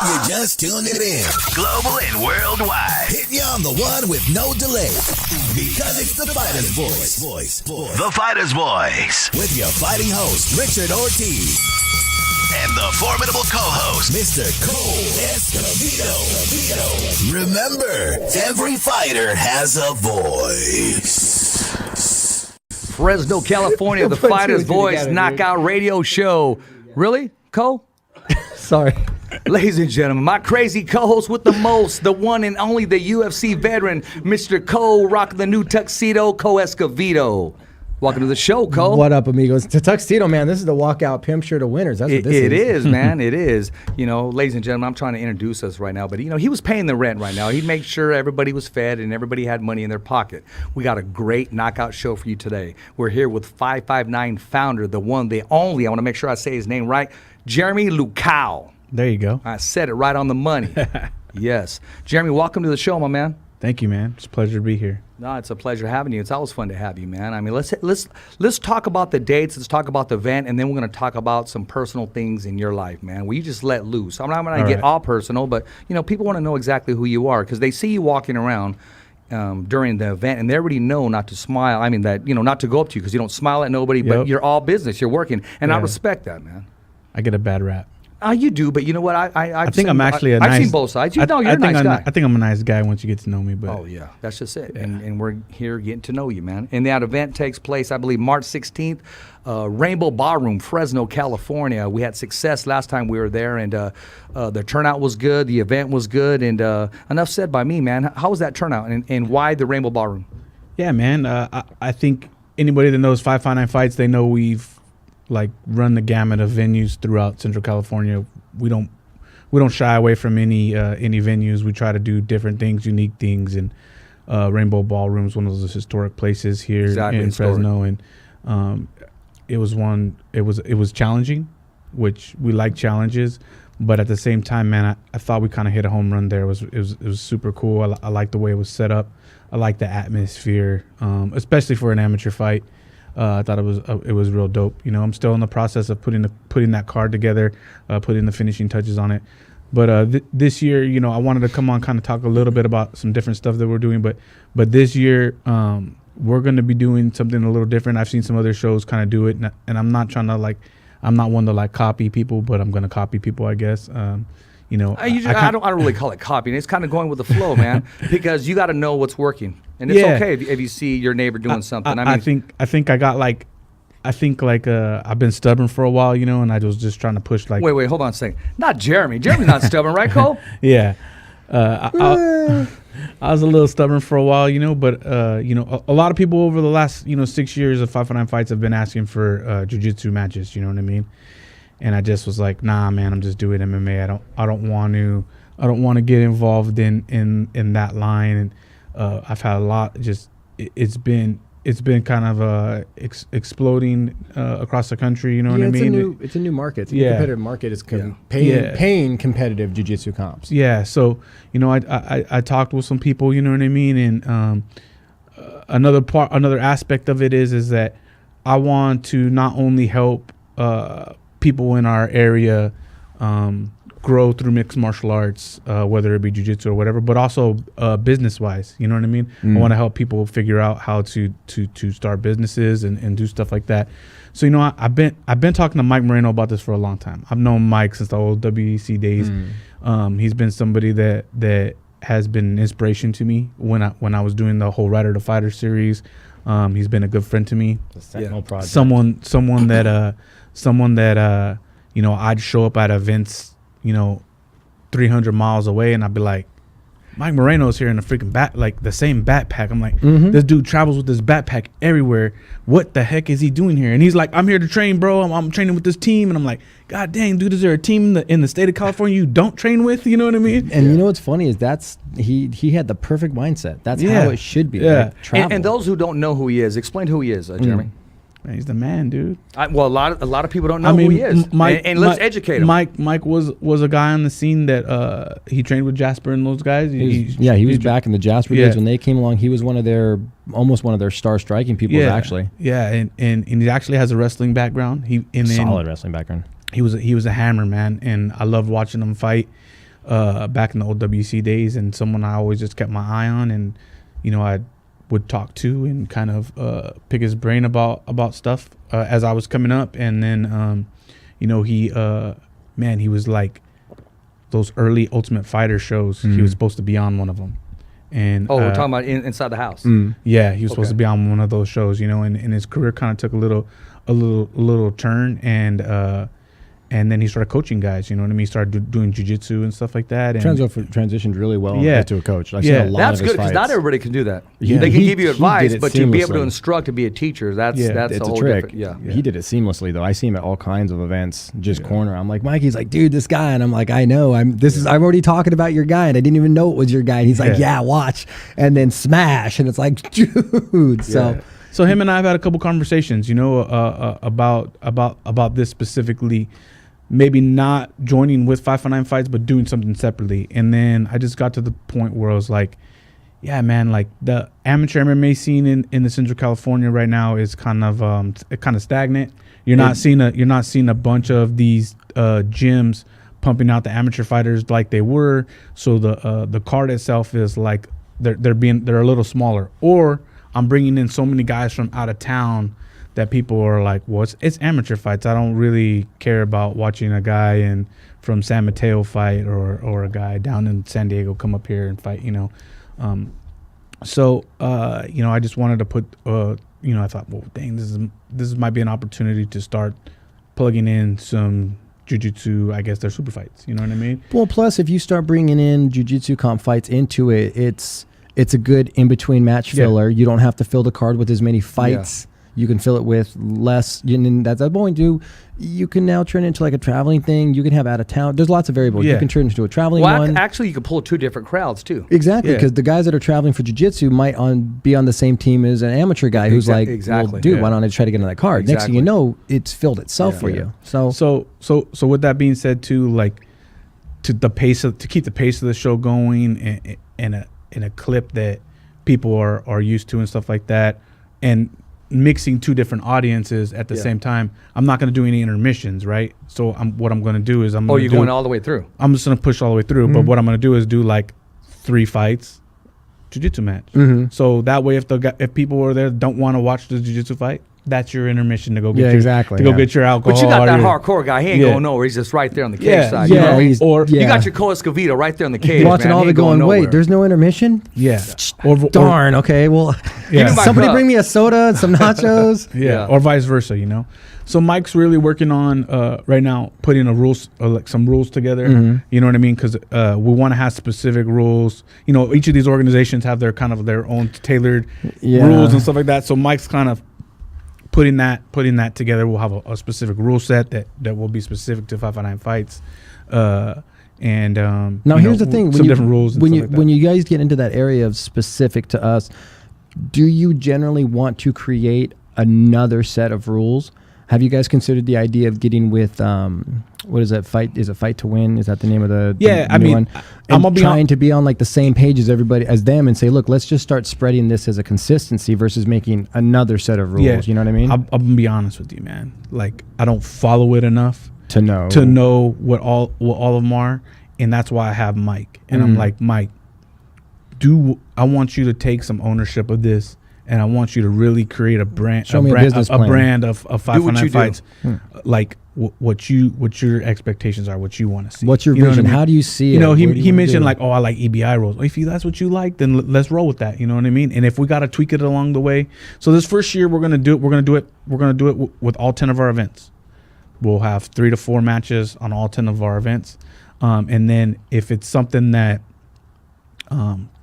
You just tuned it in. Global and worldwide. Hitting you on the one with no delay. Because it's the Fighter's Voice. The Fighter's Voice. With your fighting host, Richard Ortiz. And the formidable co-host, Mr. Cole Escobedo. Remember, every fighter has a voice. Fresno, California, the Fighter's Voice Knockout Radio Show. Really, Cole? Sorry. Ladies and gentlemen, my crazy co-host with the most, the one and only, the UFC veteran, Mr. Cole, rocking the new tuxedo, Cole Escobedo. Welcome to the show, Cole. What up, amigos? It's a tuxedo, man. This is the walkout pimp shirt of winners. That's what this is. It is, man. It is. You know, ladies and gentlemen, I'm trying to introduce us right now, but, you know, he was paying the rent right now. He'd make sure everybody was fed and everybody had money in their pocket. We got a great knockout show for you today. We're here with 559 founder, the one, the only, I want to make sure I say his name right, Jeremy Luchau. There you go. I said it right on the money. Yes. Jeremy, welcome to the show, my man. Thank you, man. It's a pleasure to be here. No, it's a pleasure having you. It's always fun to have you, man. I mean, let's talk about the dates. Let's talk about the event, and then we're going to talk about some personal things in your life, man. Where you just let loose. I'm not going to get all personal, but you know, people want to know exactly who you are because they see you walking around during the event, and they already know not to smile. I mean, that not to go up to you because you don't smile at nobody, but you're all business. You're working, and I respect that, man. I get a bad rap. You do, but you know what? I think I'm actually a nice. I've seen both sides. You're a nice guy. I think I'm a nice guy once you get to know me. But oh yeah, that's just it. Yeah. And we're here getting to know you, man. And that event takes place, I believe, March 16th, Rainbow Ballroom, Fresno, California. We had success last time we were there, and the turnout was good. The event was good, and enough said by me, man. How was that turnout, and why the Rainbow Ballroom? Yeah, man. I think anybody that knows 559 Fights, they know we've run the gamut of venues throughout Central California. We don't shy away from any venues. We try to do different things, unique things, and Rainbow Ballroom is one of those historic places here in Fresno. And it was challenging, which we like challenges, but at the same time, man, I thought we kind of hit a home run there. It was super cool. I like the way it was set up. I like the atmosphere, especially for an amateur fight. I thought it was real dope. You know, I'm still in the process of putting that card together, putting the finishing touches on it. But this year, you know, I wanted to come on, kind of talk a little bit about some different stuff that we're doing. But this year, we're going to be doing something a little different. I've seen some other shows kind of do it, and I'm not trying to I'm not one to copy people, but I'm going to copy people, I guess. You know, I don't really call it copying. It's kind of going with the flow, man, because you got to know what's working, and it's okay if you see your neighbor doing something. I think I got I've been stubborn for a while, you know, and I was just trying to push Wait, hold on a second. Not Jeremy. Jeremy's not stubborn, right, Cole? Yeah. I was a little stubborn for a while, you know, but you know, a lot of people over the last 6 years of 559 Fights have been asking for jiu-jitsu matches. You know what I mean? And I just was like, nah, man, I'm just doing MMA. I don't want to get involved in that line. And I've had a lot. It's been kind of exploding across the country. You know what I mean? It's a new market. It's a competitive market. It's paying competitive jiu-jitsu comps. Yeah. So you know, I talked with some people. You know what I mean? And another aspect of it is that I want to not only help people in our area grow through mixed martial arts, whether it be jiu-jitsu or whatever, but also business-wise. You know what I mean? I want to help people figure out how to start businesses and do stuff like that. So you know, I've been talking to Mike Moreno about this for a long time. I've known Mike since the old WEC days. He's been somebody that has been an inspiration to me when I was doing the whole Rider to Fighter series. He's been a good friend to me. The Sentinel Project. Someone that you know, I'd show up at events, you know, 300 miles away, and I'd be like, Mike Moreno's here in a freaking the same backpack. I'm like, this dude travels with this backpack everywhere. What the heck is he doing here? And he's like, I'm here to train, bro. I'm training with this team. And I'm like, God dang, dude, is there a team in the state of California you don't train with? You know what I mean? And you know what's funny is he had the perfect mindset. That's how it should be. Yeah. And those who don't know who he is, explain who he is, Jeremy. Man, he's the man, dude. Well, a lot of people don't know who he is. And let's educate him. Mike was a guy on the scene that he trained with Jasper and those guys. He was back in the Jasper days when they came along. He was almost one of their star striking people, actually. Yeah, and he actually has a wrestling background. Solid wrestling background. He was a hammer, man, and I loved watching him fight. back in the old WC days, and someone I always just kept my eye on, and I would talk to and kind of pick his brain about stuff as I was coming up. And then he was like those early Ultimate Fighter shows. He was supposed to be on one of them. And we're talking about inside the house. Yeah, he was supposed to be on one of those shows, and his career kind of took a little turn, and then he started coaching guys. You know what I mean? He started doing jiu-jitsu and stuff like that. And transitioned really well to a coach. I've seen a lot that's of his good because fights. not everybody can do that. Yeah. They can give you advice, but to be able to seamlessly. instruct, to be a teacher, that's it's a a whole trick. different. Yeah. He did it seamlessly though. I see him at all kinds of events, just corner. I'm like, Mikey's like, dude, this guy, and I'm like, I know. I'm already talking about your guy, and I didn't even know it was your guy. And he's like, yeah, watch, and then smash, and it's like, dude. So him and I have had a couple conversations, about this specifically. Maybe not joining with 559 Fights, but doing something separately. And then I just got to the point where I was like, yeah, man, like the amateur MMA scene in the Central California right now is kind of stagnant. You're not seeing a bunch of these gyms pumping out the amateur fighters like they were. So the card itself is like they're a little smaller. Or I'm bringing in so many guys from out of town that people are like, well, it's amateur fights. I don't really care about watching a guy from San Mateo fight or a guy down in San Diego come up here and fight, So I just wanted to put, I thought, well, dang, this might be an opportunity to start plugging in some jiu-jitsu, I guess they're super fights. You know what I mean? Well, plus if you start bringing in jiu-jitsu comp fights into it, it's a good in-between match filler. You don't have to fill the card with as many fights. You can fill it with less. And that's the point, too. You can now turn it into like a traveling thing. You can have out of town. There's lots of variables. You can turn it into a traveling one. Actually, you can pull two different crowds, too. Exactly, because the guys that are traveling for jiu-jitsu might be on the same team as an amateur guy who's like, well, dude, why don't I try to get on that card? Next thing you know, it's filled itself for you. So with that being said, too, like to keep the pace of the show going in a clip that people are used to and stuff like that, and mixing two different audiences at the same time. I'm not going to do any intermissions, right? So what I'm going to do is you're going all the way through. I'm just going to push all the way through. But what I'm going to do is do like 3 fights, jiu-jitsu match. So that way, if people are there don't want to watch the jiu-jitsu fight, that's your intermission to go get get your alcohol. But you got that hardcore guy. He ain't going nowhere. He's just right there on the cage side. Yeah, you know what I mean? Or you got your Coa Escovedo right there on the cage. Watching all the going, wait, there's no intermission? Yeah. Darn, okay, well, somebody bring me a soda and some nachos. Or vice versa, So Mike's really working on right now putting some rules together. You know what I mean? Because we want to have specific rules. Each of these organizations have their kind of their own tailored rules and stuff like that. So Mike's kind of putting that together. We'll have a specific rule set that will be specific to 559 Fights. Now here's the thing: different rules. When you guys get into that area of specific to us, do you generally want to create another set of rules? Have you guys considered the idea of getting with what is that fight? Is it Fight to Win? Is that the name of the new one? I'm trying to be on like the same page as them and say, look, let's just start spreading this as a consistency versus making another set of rules. Yeah. You know what I mean? I'm gonna be honest with you, man. Like I don't follow it enough to know what all of them are, and that's why I have Mike. And I'm like, Mike, I want you to take some ownership of this. And I want you to really create a brand, a brand of 559 Fights, like what your expectations are, what you want to see. What's your vision? How do you see it? He mentioned like, I like EBI rules. If that's what you like, then let's roll with that. You know what I mean? And if we got to tweak it along the way, so this first year we're gonna do it with all 10 of our events. We'll have 3 to 4 matches on all 10 of our events, and then if it's something that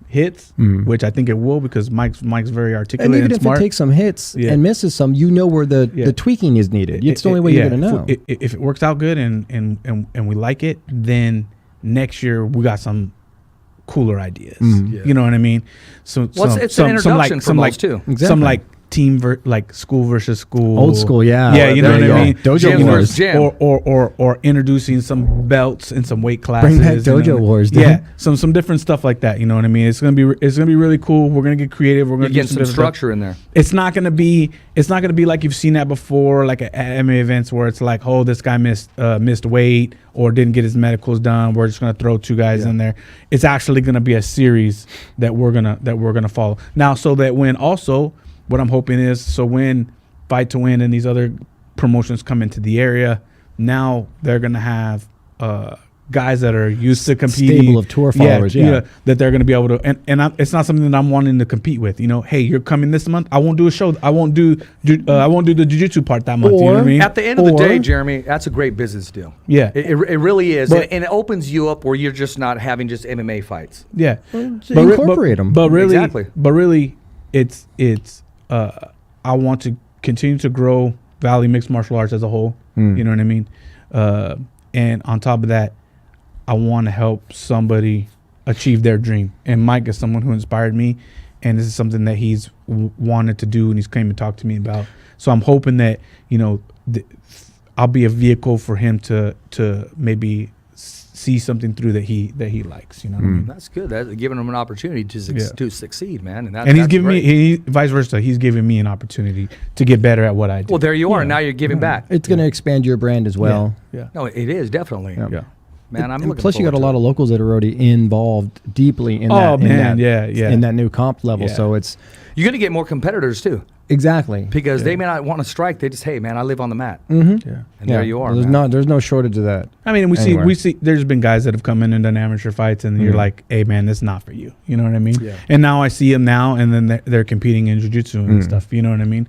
hits, which I think it will because Mike's very articulate and even smart. If it takes some hits and misses some, where the tweaking is needed. It's the only way you're going to know. If it works out good and we like it, then next year we got some cooler ideas. You know what I mean? So it's an introduction for most too. Exactly. Some like like school versus school, Old school, yeah. yeah, you know There what you I go. mean. Dojo Gym wars. versus gym. Or introducing some belts in some weight classes. Bring back you know? dojo wars, dude. Yeah, some different stuff like that. You know what I mean? It's gonna be really cool. We're gonna get creative. We're gonna You do get some different structure in there. stuff. It's not gonna be like you've seen that before, like at MMA events where it's like, oh, this guy missed weight or didn't get his medicals done. We're just gonna throw two guys in there. It's actually gonna be a series that we're gonna follow now, so that when also what I'm hoping is, so when Fight to Win and these other promotions come into the area, now they're gonna have guys that are used to competing, Stable of tour followers, yeah. that they're gonna be able to, it's not something that I'm wanting to compete with. You know, hey, you're coming this month. I won't do a show. I won't do the jiu-jitsu part that month. You know what I mean? At the end of the day, Jeremy, that's a great business deal. Yeah. It really is. But- and it opens you up where you're just not having just MMA fights. Yeah, incorporate 'em. But really, Exactly. it's I want to continue to grow Valley Mixed Martial Arts as a whole. You know what I mean? And on top of that, I want to help somebody achieve their dream. And Mike is someone who inspired me, and this is something that he's wanted to do, and he's came to talk to me about. So I'm hoping that, you know, I'll be a vehicle for him to see something through that he likes. You know what I mean? That's good. That's giving them an opportunity to succeed, man. And he's giving me, vice versa, he's giving me an opportunity to get better at what I do. Well, there you are. Now you're giving back. It's going to expand your brand as well. Yeah. No, it is definitely. Yeah. Man, I'm And looking plus, you got a forward lot to of locals that are already involved deeply in Oh, that. in man, that, yeah. in that new comp level. Yeah. So it's it. You're going to get more competitors too, exactly. because they may not want to strike. They just, hey, man, I live on the mat, Yeah. and Yeah. there you are. There's man. there's no shortage of that. I mean, Anywhere. we see. There's been guys that have come in and done amateur fights, and you're like, "Hey, man, this is not for you." You know what I mean? Yeah. And now I see them now, and then they're competing in jiu-jitsu and stuff. You know what I mean?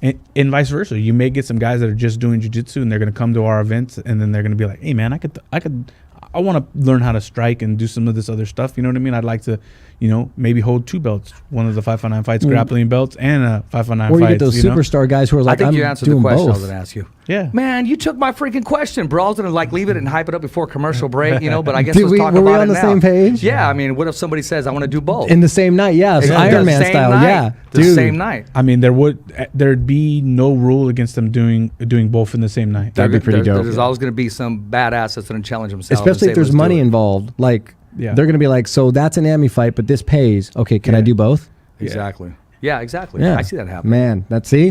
And vice versa. You may get some guys that are just doing jiu-jitsu, and they're going to come to our events, and then they're going to be like, "Hey, man, I want to learn how to strike and do some of this other stuff." You know what I mean? I'd like to, you know, maybe hold two belts, one of the 559 fights grappling belts and a 559 Or you fights. get those you know? superstar guys who are I like, think I'm you answered the doing question I both. was going to ask you. Yeah. Man, you took my freaking question, bro. I was going to like leave it and hype it up before commercial break, you know, but I guess Did let's we- talk were we about on it the now. same page? Yeah, I mean, what if somebody says, I want to do both? In the same night, yeah. So Iron Man Same style, night. yeah. The Dude. same night. I mean, there'd be no rule against them doing both in the same night. That'd be pretty dope. There's always going to be some badass that's going to challenge themselves. and Especially say, if there's "Let's do money it." involved. Like, Yeah. they're going to be like, so that's an AMI fight, but this pays. Okay, can I Yeah. do both? Exactly. Yeah, exactly. Yeah. I see that happen. Man,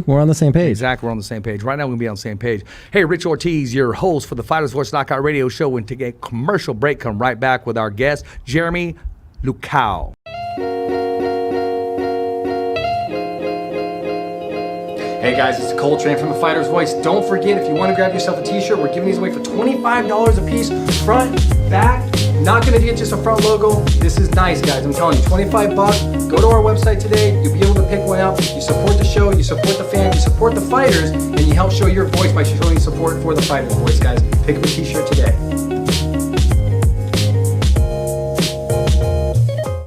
we're on the same page. Exactly, we're on the same page. Right now, we're going to be on the same page. Hey, Rich Ortiz, your host for the Fighters Voice Knockout Radio Show. When take a commercial break, come right back with our guest, Jeremy Luchau. Hey guys, it's Coltrane from the Fighter's Voice. Don't forget, if you want to grab yourself a t-shirt, we're giving these away for $25 a piece. Front, back, not going to get just a front logo. This is nice, guys. I'm telling you, 25 bucks. Go to our website today. You'll be able to pick one out. You support the show, you support the fans, you support the fighters, and you help show your voice by showing support for the Fighter's Voice, guys. Pick up a t-shirt today.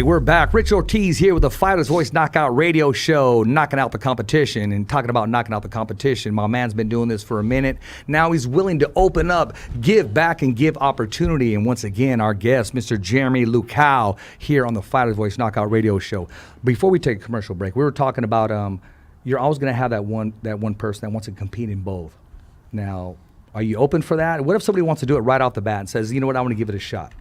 We're back. Rich Ortiz here with the Fighters Voice Knockout Radio Show, knocking out the competition. And talking about knocking out the competition, my man's been doing this for a minute. Now he's willing to open up, give back, and give opportunity. And once again, our guest, Mr. Jeremy Luchau, here on the Fighters Voice Knockout Radio Show. Before we take a commercial break, we were talking about you're always going to have that one person that wants to compete in both. Now, are you open for that? What if somebody wants to do it right off the bat and says, you know what, I want to give it a shot?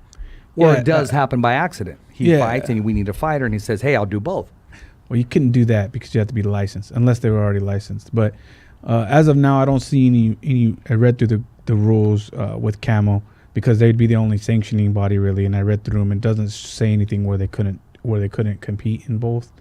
Or Yeah, it does happen by accident. He yeah. fights and we need a fighter and he says, hey, I'll do both. Well, you couldn't do that because you have to be licensed, unless they were already licensed. But as of now, I don't see any. I read through the rules with Camo because they'd be the only sanctioning body really, and I read through them. It doesn't say anything where they couldn't compete in both.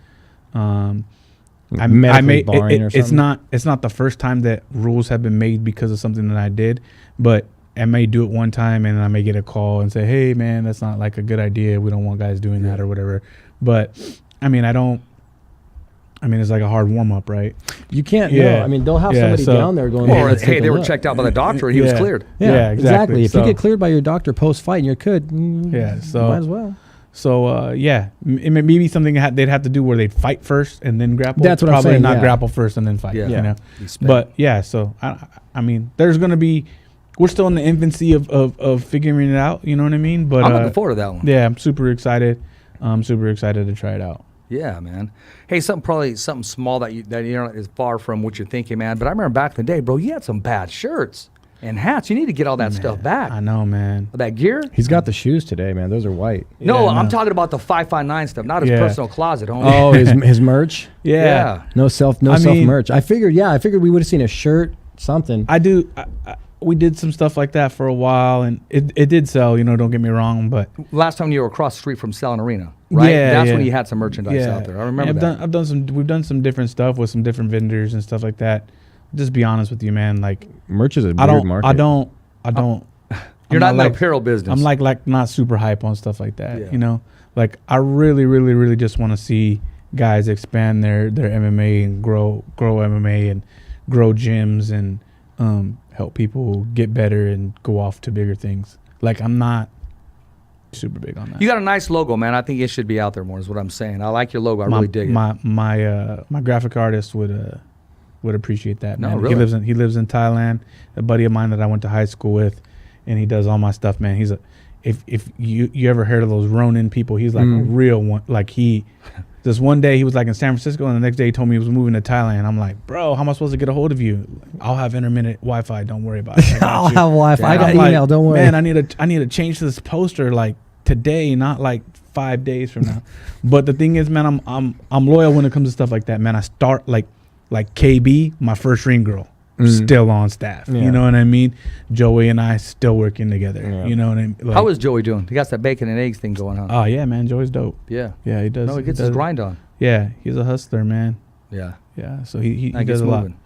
Medically barring or it's something? not the first time that rules have been made because of something that I did, but I may do it one time and I may get a call and say, hey man, that's not like a good idea. We don't want guys doing that or whatever. But I mean, it's like a hard warm up, right? You can't Yeah. know. I mean, they'll have Yeah, somebody so- down there going, Or, let's hey, take a they were look. checked out by the doctor and he was Yeah. cleared. Yeah, exactly. If you So- get cleared by your doctor post-fight and you're good, Yeah, so- might as well. So it may be something they'd have to do where they'd fight first and then grapple. That's what I'm Probably saying, not yeah. grapple first and then fight. Yeah. You know? You spin. But yeah, so I mean, there's gonna be. We're still in the infancy of figuring it out. You know what I mean? But I'm looking forward to that one. Yeah, I'm super excited. I'm super excited to try it out. Yeah, man. Hey, something small that you know is far from what you're thinking, man. But I remember back in the day, bro, you had some bad shirts and hats. You need to get all that stuff back. I know, man. That gear. He's got the shoes today, man. Those are white. No, Yeah, I'm talking about the 559 stuff, not his personal closet, homie. Oh, his merch. Yeah. No self merch. I figured we would have seen a shirt, something. We did some stuff like that for a while, and it did sell. You know, don't get me wrong, but Last time you were across the street from Selling Arena, right? Yeah, That's yeah. when you had some merchandise out there. I remember that. We've done some different stuff with some different vendors and stuff like that. Just be honest with you, man. Like, Merch is a weird market. I don't. You're not in the like, apparel business. I'm like not super hype on stuff like that. Yeah. You know, like I really, really, really just want to see guys expand their MMA and grow MMA and grow gyms and help people get better and go off to bigger things. Like, I'm not super big on that. You got a nice logo, man. I think it should be out there more. Is what I'm saying. I like your logo. I really dig it. My graphic artist would appreciate that. No, Man. really? He lives in Thailand. A buddy of mine that I went to high school with, and he does all my stuff, man. He's if you ever heard of those Ronin people, he's like a real one. Like this one day he was like in San Francisco, and the next day he told me he was moving to Thailand. I'm like, bro, how am I supposed to get a hold of you? I'll have intermittent Wi-Fi. Don't worry about it. I'll have Wi-Fi. I got I'm email. Don't worry. Man, I need to change this poster like today, not like 5 days from now. But the thing is, man, I'm loyal when it comes to stuff like that, man. I start like KB, my first ring girl, still on staff. Yeah. You know what I mean? Joey and I still working together. Yeah. You know what I mean? Like, How is Joey doing? He got that bacon and eggs thing going on. Oh yeah, man, Joey's dope. Yeah. Yeah, he does. No, he gets his grind on. Yeah, he's a hustler, man. Yeah. Yeah, so he That does gets a lot. moving.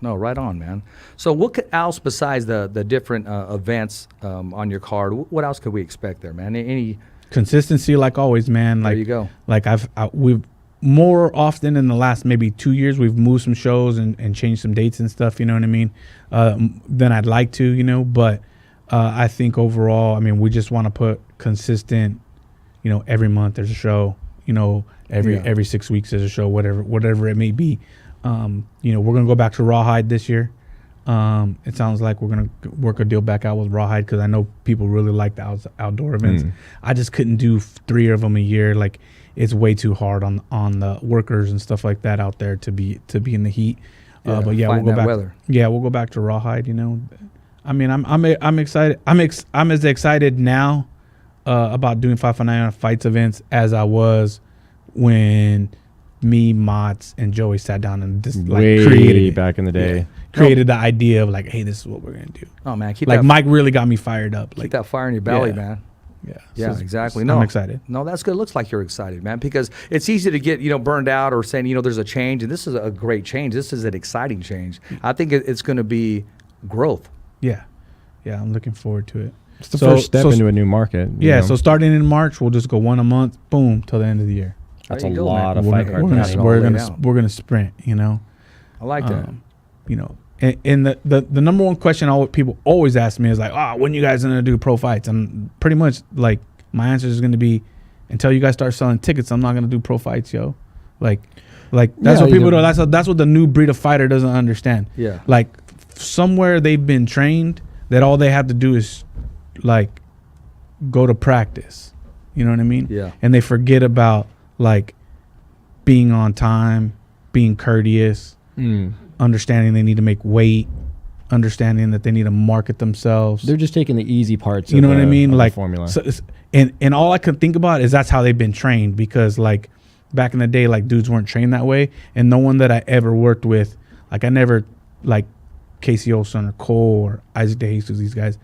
No, right on, man. So what else besides the different events on your card? What else could we expect there, man? Any? Consistency, like always, man. Like There you go. Like we've more often in the last maybe 2 years, we've moved some shows and changed some dates and stuff. You know what I mean? Than I'd like to, you know. But I think overall, I mean, we just want to put consistent. You know, every month there's a show. You know, every 6 weeks there's a show. Whatever it may be. You know, we're gonna go back to Rawhide this year. It sounds like we're gonna work a deal back out with Rawhide because I know people really like the outdoor events. I just couldn't do 3 of them a year. Like, it's way too hard on the workers and stuff like that out there to be in the heat. But yeah, we'll go back. Weather. Yeah, we'll go back to Rawhide. You know, I mean, I'm excited. I'm as excited now about doing 559 fights events as I was when me, Mott's, and Joey sat down and just like created it. Back in the day. Yeah. Created the idea of like, hey, this is what we're gonna do. Oh man, keep Like that, Mike really got me fired up. keep Like that fire in your belly, Yeah. man. yeah, Yeah, so exactly. I'm No, excited. No, that's good. It looks like you're excited, man, because it's easy to get, burned out or saying, there's a change, and this is a great change. This is an exciting change. I think it's going to be growth. Yeah, I'm looking forward to it. It's the first step into a new market. you Yeah, know? so starting in March, we'll just go one a month, boom, till the end of the year. That's There a you go, lot man. of We're fight gonna, card we're counting. gonna, All laid we're out. gonna sprint. You know, I like that. you know, and the number one question people always ask me is like, when you guys gonna do pro fights? And pretty much like my answer is gonna be, until you guys start selling tickets, I'm not gonna do pro fights, yo. Like that's what people do. That's what the new breed of fighter doesn't understand. Yeah. Like somewhere they've been trained that all they have to do is like go to practice. You know what I mean? Yeah. And they forget about like being on time, being courteous, understanding they need to make weight, understanding that they need to market themselves. They're just taking the easy parts. You know what I mean? Like formula. So and all I could think about is that's how they've been trained, because like back in the day, like dudes weren't trained that way, and no one that I ever worked with, like I never like Casey Olson or Cole or Isaac DeJesus, these guys,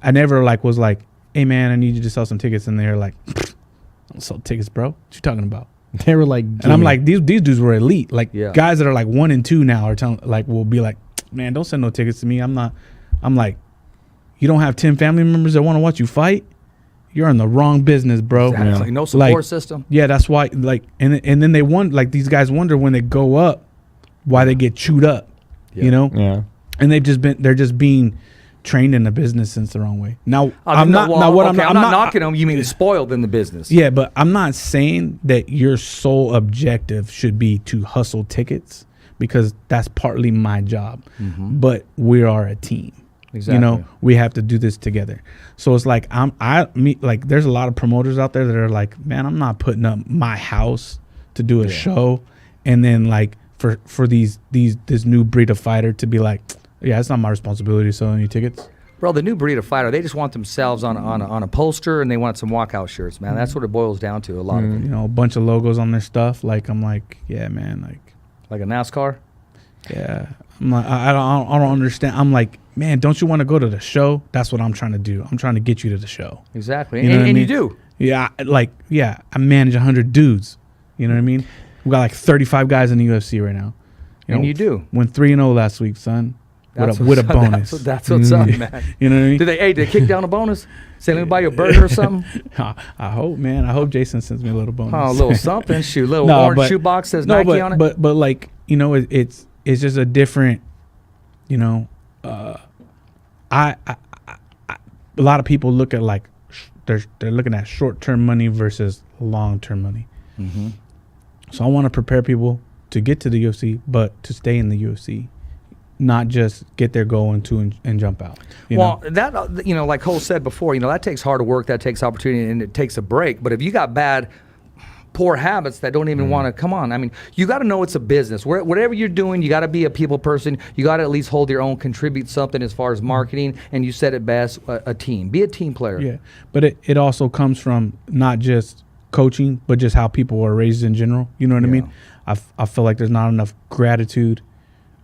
I never like was like, hey man, I need you to sell some tickets, and they're like, I don't sell tickets, bro. What you talking about? They were like, And I'm like, these dudes were elite. Like Yeah. guys that are like 1 and 2 now are telling, like, will be like, man, don't send no tickets to me. I'm like, you don't have 10 family members that want to watch you fight? You're in the wrong business, bro. Exactly. Yeah. No support Like, system. Yeah, that's why. Like, and then they wonder, like these guys wonder when they go up, why they get chewed up. Yeah. You know, yeah. and they're just being trained in the business sense the wrong way. Now I'm not I'm not knocking them. You mean spoiled in the business? Yeah, but I'm not saying that your sole objective should be to hustle tickets, because that's partly my job. But we are a team. Exactly. You know, we have to do this together. So it's like like there's a lot of promoters out there that are like, man, I'm not putting up my house to do a show, and then like for this new breed of fighter to be like, yeah, it's not my responsibility to sell any tickets. Bro, the new breed of fighter, they just want themselves on a poster, and they want some walkout shirts, man. That's what it boils down to, a lot of it. You know, a bunch of logos on their stuff. Like, I'm like, yeah, man, like a NASCAR. Yeah, I'm like, I don't understand. I'm like, man, don't you want to go to the show? That's what I'm trying to do. I'm trying to get you to the show. Exactly, You know what I and mean? you do. Yeah, I manage 100 dudes. You know what I mean? We got like 35 guys in the UFC right now. And you do. Went 3-0 last week, son. That's With a what's- bonus. That's what's up, man. You know what I mean? Did they kick down a bonus? Say, let me buy you a burger or something? I hope, man. I hope Jason sends me a little bonus. Oh, a little something. Shoot, little orange shoebox says Nike on it. But like, you know, it's just a different, you know, I a lot of people look at like they're looking at short-term money versus long-term money. Mm-hmm. So I want to prepare people to get to the UFC, but to stay in the UFC, not just get their goal and jump out. You know? That you know, like Cole said before, you know, that takes hard work, that takes opportunity, and it takes a break. But if you got poor habits that don't even want to come on, I mean, you got to know it's a business. Whatever you're doing, you got to be a people person. You got to at least hold your own, contribute something as far as marketing. And you said it best, a team. Be a team player. Yeah, but it also comes from not just coaching, but just how people are raised in general. You know what I mean? I feel like there's not enough gratitude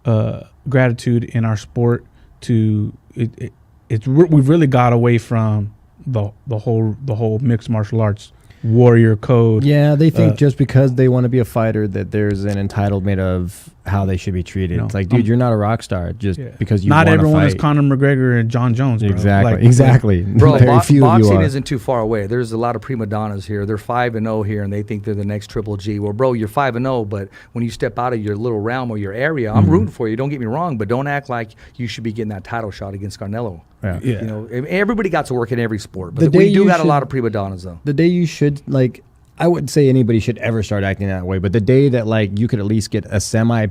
in our sport to we've really got away from the whole mixed martial arts warrior code. Yeah, they think just because they want to be a fighter that there's an entitlement of how they should be treated. No, it's like, dude, you're not a rock star just because you not wanna everyone fight. is Conor McGregor and John Jones, bro. Exactly. Bro, Very few of you boxing are. isn't too far away. There's a lot of prima donnas here. They're 5-0 here, and they think they're the next Triple G. Well, bro, you're 5-0, but when you step out of your little realm or your area, I'm rooting for you. Don't get me wrong, but don't act like you should be getting that title shot against Canelo. Yeah. You know, everybody got to work in every sport, but The day we do you got a should- lot of prima donnas, though. The day you should, like, I wouldn't say anybody should ever start acting that way, but the day that, like, you could at least get a semi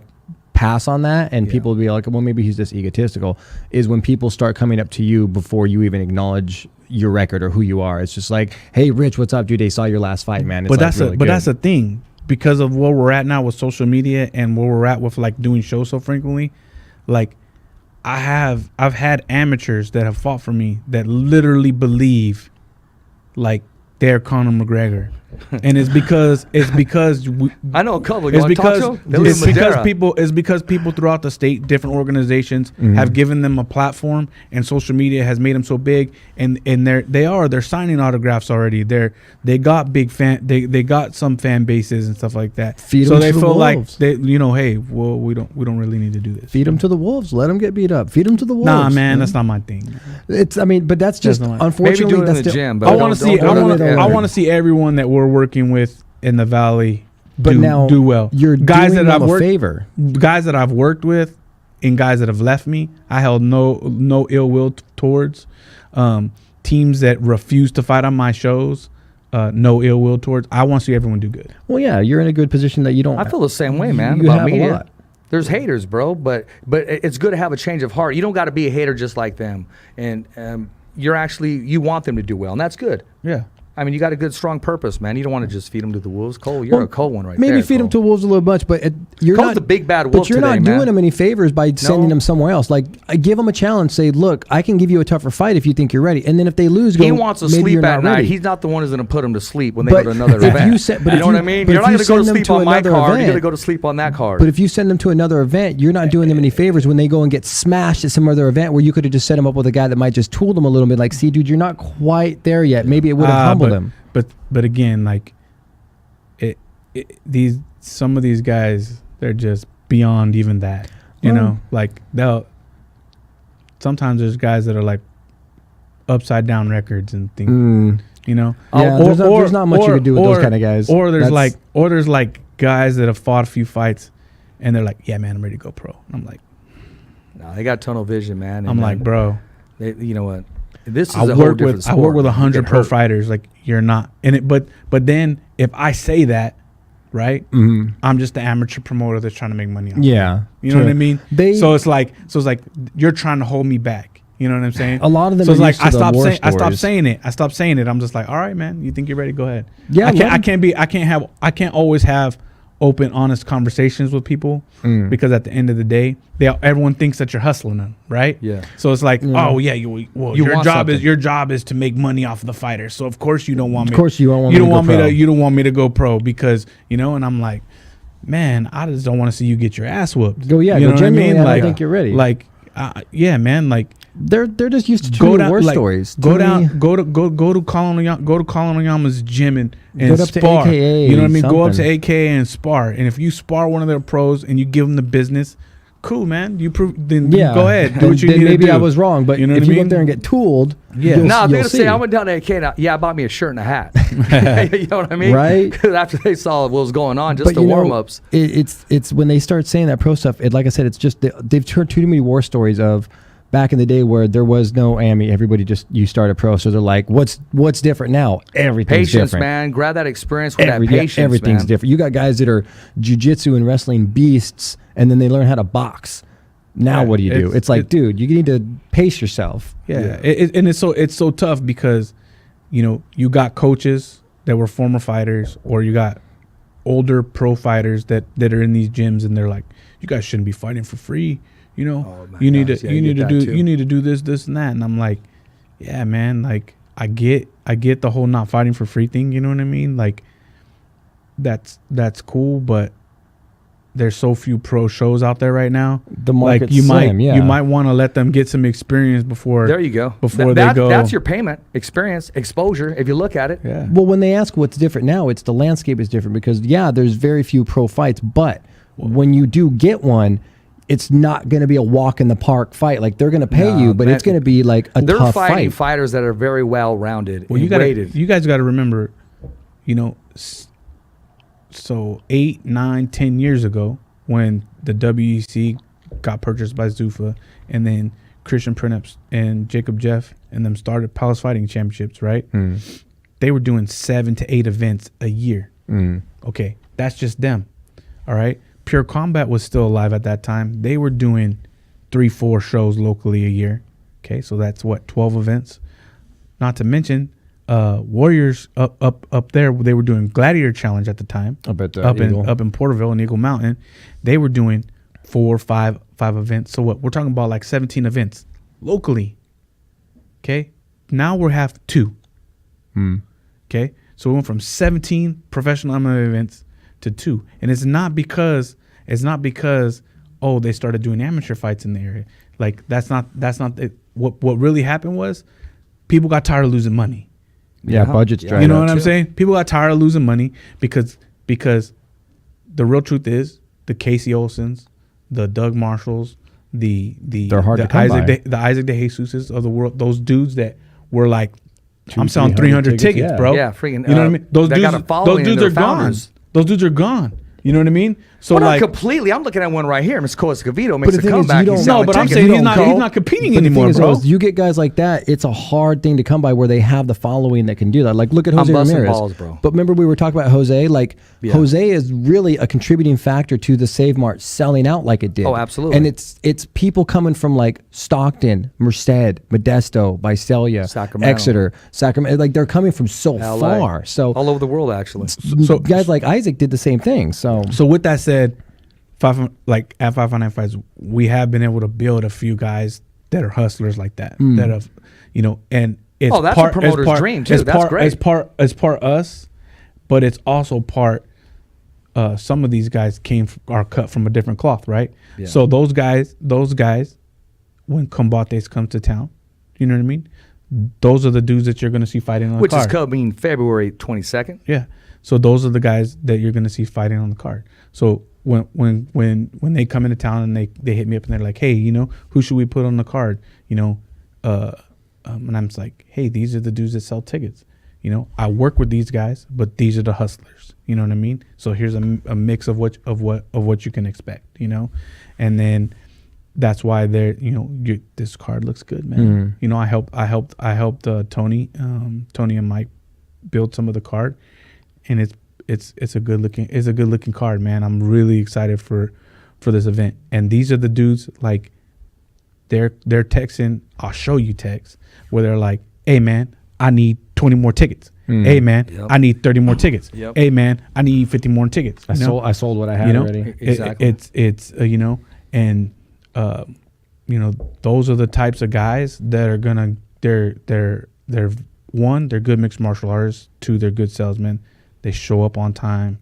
pass on that and people would be like, well, maybe he's just egotistical, is when people start coming up to you before you even acknowledge your record or who you are. It's just like, hey, Rich, what's up, dude? They saw your last fight, man. It's That's the thing, because of where we're at now with social media and where we're at with like doing shows so frequently. Like, I've had amateurs that have fought for me that literally believe like they're Conor McGregor, and it's because I know a couple. It's because people throughout the state, different organizations have given them a platform, and social media has made them so big. And they're signing autographs already. They got big fan. They got some fan bases and stuff like that. Feed so them they to the feel like wolves. they, you know, hey, well, we don't really need to do this. Feed them to the wolves. Let them get beat up. Feed them to the wolves. Nah, man, that's not my thing. But that's just, That's not- unfortunately, Maybe do it in that's the still, gym, but I don't- want to don't see. do it I in- want to see everyone that we're working with in the valley. But now do well. You're guys doing that them I've a worked, favor. guys that I've worked with, and guys that have left me, I held no ill will towards. Teams that refuse to fight on my shows, no ill will towards. I want to see everyone do good. Well, yeah, you're in a good position that you don't. I feel the same way, man. You about have a media. lot. There's haters, bro, but it's good to have a change of heart. You don't got to be a hater just like them, and you want them to do well, and that's good. Yeah. I mean, you got a good, strong purpose, man. You don't want to just feed them to the wolves. Cole, you're a Cole one right maybe there. feed them Cole. to wolves a little much, but you're Cole's not the big bad wolf But you're today, not man. doing them any favors by sending them somewhere else. Like, give them a challenge. Say, look, I can give you a tougher fight if you think you're ready. And then if they lose, He wants to maybe sleep you're at not night. Ready. He's not the one who's going to put them to sleep when they But go to another if event. you said- but you if know what you- I mean? but You're if not you going to go to send them sleep to on my another card. You're event- going to go to sleep on that card. But if you send them to another event, you're not doing them any favors when they go and get smashed at some other event where you could have just set them up with a guy that might just tool them a little bit. Like, see, dude, you're not quite there yet. Maybe it would have humbled him. But again, like some of these guys, they're just beyond even that. You know, like sometimes there's guys that are like upside down records and things. You know, Yeah, there's not much you could do with those kind of guys. Or there's like guys that have fought a few fights, and they're like, yeah, man, I'm ready to go pro. And I'm like, no, they got tunnel vision, man. I'm like, bro, you know what? This is I a whole work different with sport. 100 You get pro hurt. fighters. Like, you're not in it, but then if I say that, right, I'm just the amateur promoter that's trying to make money. Yeah. You know what I mean? They- so it's like you're trying to hold me back. You know what I'm saying? A lot of them So are it's like used to I the stopped war saying stories. I stopped saying it. I'm just like, all right, man. You think you're ready? Go ahead. Yeah, I can't always have open, honest conversations with people, because at the end of the day, everyone thinks that you're hustling them, right? Yeah. So it's like, oh yeah, your want job something. is to make money off of the fighters. So of course you don't want me. Of course you don't want you me don't to want go me pro. to you don't want me to go pro because and I'm like, man, I just don't want to see you get your ass whooped. Go, yeah, you go know what I genuinely, mean? I don't Like, think you're ready. Like, yeah, man, like. They're just used to too many war stories. Go Too many- down, go to Colin Oyama's gym and Go up to spar. AKA You know what I mean? Go up to something. AKA and spar. And if you spar one of their pros and you give them the business, cool, man. You prove. Then Yeah, go ahead, do then, what you then need maybe to do. I was wrong, but You know if what I you go mean? up there and get tooled, Yeah. you'll, No, they're you'll gonna see. say I went down to AK. Now, yeah, I bought me a shirt and a hat. You know what I mean? Right. Because after they saw what was going on, just But the you know, warm ups. It's when they start saying that pro stuff. Like I said, it's just they've heard too many war stories of back in the day where there was no AMI. Everybody you started pro, so they're like, what's different now? Everything's Patience, different. man. Grab that experience with that Yeah, patience. everything's man. different. You got guys that are jiu-jitsu and wrestling beasts, and then they learn how to box. Now Yeah, what do you do? It's like, dude, you need to pace yourself. Yeah, and it's so tough because, you got coaches that were former fighters, or you got older pro fighters that are in these gyms, and they're like, you guys shouldn't be fighting for free. Oh, my You need gosh, to yeah, you you need to get do that too. you need to do this and that, and I'm like, yeah, man, like I get the whole not fighting for free thing. You know what I mean? Like that's cool, but there's so few pro shows out there right now. The market's you slim, yeah. you might want to let them get some experience before. There you go. Before they go. That's your payment, experience, exposure. If you look at it. Yeah. Well, when they ask what's different now, it's the landscape is different because, yeah, there's very few pro fights, but when you do get one, it's not going to be a walk in the park fight. Like, they're going to pay No, you, but man, it's going to be like a They're tough fighting fight. fighters that are very well rounded Well, and weighted. you guys got to remember, so 8, 9, 10 years ago, when the WEC got purchased by Zuffa, and then Christian Princeps and Jacob Jeff and them started Palace Fighting Championships, right? They were doing 7 to 8 events a year. Okay, that's just them. All right. Pure Combat was still alive at that time. They were doing 3-4 shows locally a year. Okay, so that's 12 events. Not to mention, Warriors up there, they were doing Gladiator Challenge at the time. Up at up in Porterville and Eagle Mountain. They were doing 4 or 5 events. So what? We're talking about like 17 events locally. Okay, now we have 2. Okay, so we went from 17 professional MMA events to 2, and it's not because they started doing amateur fights in the area. Like that's not it. What really happened was people got tired of losing money. Yeah, budget's dried You know up. what I'm saying? People got tired of losing money because the real truth is the Casey Olsons, the Doug Marshalls, They're hard the to come by. the Isaac De Jesuses of the world, those dudes that were like, I'm 200, selling 300 tickets, yeah. bro. Yeah, freaking, You know what I mean? Those they dudes, got a following those dudes and are they're gone. founders. Those dudes are gone. You know what I mean? So Well, like, not completely. I'm looking at one right here. Mr. Escovedo makes the a thing is, comeback. you don't- He's No, selling but I'm tickets. saying You he's don't not go. competing But the anymore, thing is, bro. you get guys like that, it's a hard thing to come by where they have the following that can do that. Like, look at Jose busting Ramirez. balls, bro. But remember, we were talking about Jose. Like, Yeah. Jose is really a contributing factor to the Save Mart selling out like it did. Oh, absolutely. And it's people coming from like Stockton, Merced, Modesto, Visalia, Sacramento. Exeter, Sacramento. Like, they're coming from so LA. far. So all over the world, actually. So- guys like Isaac did the same thing. So with that said, at 559 Fights, we have been able to build a few guys that are hustlers like that. That have, and it's Oh, that's a promoter's dream, too. That's great. It's part us, but it's also part. Some of these guys are cut from a different cloth, right? Yeah. So those guys, when Combates comes to town, you know what I mean? Those are the dudes that you're going to see fighting on Which the card. is coming February 22nd. Yeah. So those are the guys that you're gonna see fighting on the card. So when they come into town and they hit me up and they're like, hey, who should we put on the card? And I'm just like, hey, these are the dudes that sell tickets. I work with these guys, but these are the hustlers. You know what I mean? So here's a mix of what you can expect. And then that's why this card looks good, man. I helped Tony and Mike build some of the card. And it's a good looking card, man. I'm really excited for this event. And these are the dudes, like, they're texting. I'll show you texts where they're like, "Hey, man, I need 20 more tickets." Hey man, Yep. I need 30 more tickets. Yep. Hey man, I need 50 more tickets. I sold what I had You know? already. Exactly. It's you know, and you know, those are the types of guys that are gonna they're one, they're good mixed martial artists. Two, they're good salesmen. They show up on time.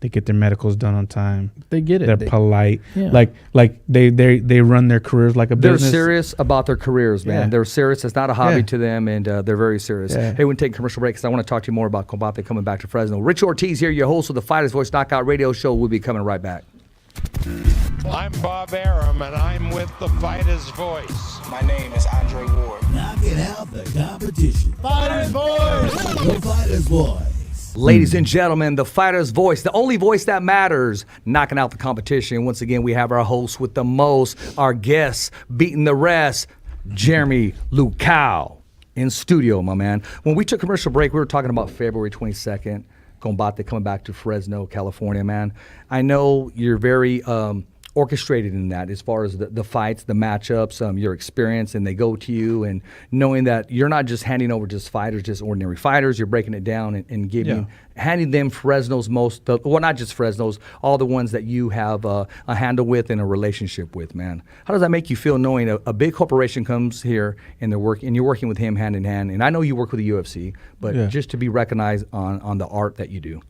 They get their medicals done on time. They get it. They're polite. Yeah. Like they run their careers like a They're business. serious about their careers, man. Yeah. They're serious. It's not a hobby Yeah. to them, and they're very serious. Yeah. Hey, we're going to take a commercial break because I want to talk to you more about Combate coming back to Fresno. Rich Ortiz here, your host of the Fighters Voice Knockout Radio Show. We'll be coming right back. I'm Bob Arum, and I'm with the Fighter's Voice. My name is Andre Ward. Knocking out the competition. Fighters Voice. The Fighters Voice. Ladies and gentlemen, the Fighter's Voice, the only voice that matters, knocking out the competition. Once again, we have our host with the most, our guest beating the rest, Jeremy Luchau in studio, my man. When we took commercial break, we were talking about February 22nd, Combate coming back to Fresno, California, man. I know you're very orchestrated in that as far as the fights, the matchups, your experience, and they go to you, and knowing that you're not just handing over just fighters, just ordinary fighters, you're breaking it down and giving, handing them Fresno's most, well, not just Fresno's, all the ones that you have a handle with and a relationship with, man. How does that make you feel knowing a big corporation comes here and you're working with him hand in hand? And I know you work with the UFC, but just to be recognized on the art that you do.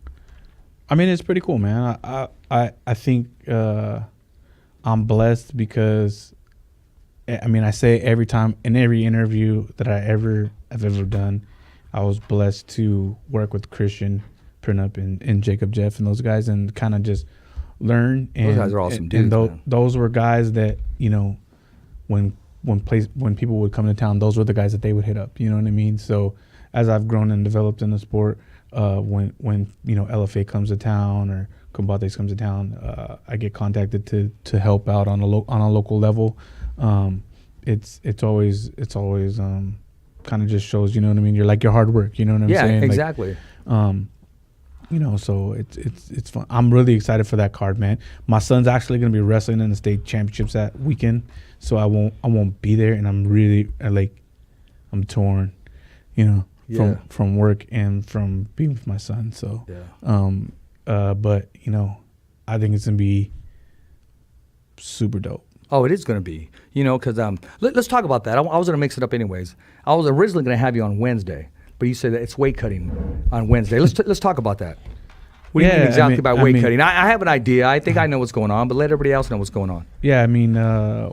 I mean, it's pretty cool, man. I think I'm blessed because, I mean, I say every time in every interview that I've ever done, I was blessed to work with Christian Printup and Jacob Jeff and those guys and kind of just learn. And, those guys are awesome dudes, man. Those were guys that, you know, when people would come to town, those were the guys that they would hit up. You know what I mean? So as I've grown and developed in the sport, when you know LFA comes to town or Combates comes to town, I get contacted to help out on a local level. It's always kind of just shows, you know what I mean. You're like your hard work, you know what I'm saying? Yeah, exactly. Like, you know, so it's fun. I'm really excited for that card, man. My son's actually gonna be wrestling in the state championships that weekend, so I won't be there, and I'm really I'm torn, you know, from work and from being with my son. So, but you know, I think it's gonna be super dope. Oh, it is going to be, you know, because let's talk about that. I was going to mix it up anyways. I was originally going to have you on Wednesday, but you said that it's weight cutting on Wednesday. Let's talk about that. What do you mean exactly by weight cutting? I have an idea. I think I know what's going on, but let everybody else know what's going on. Yeah, I mean, I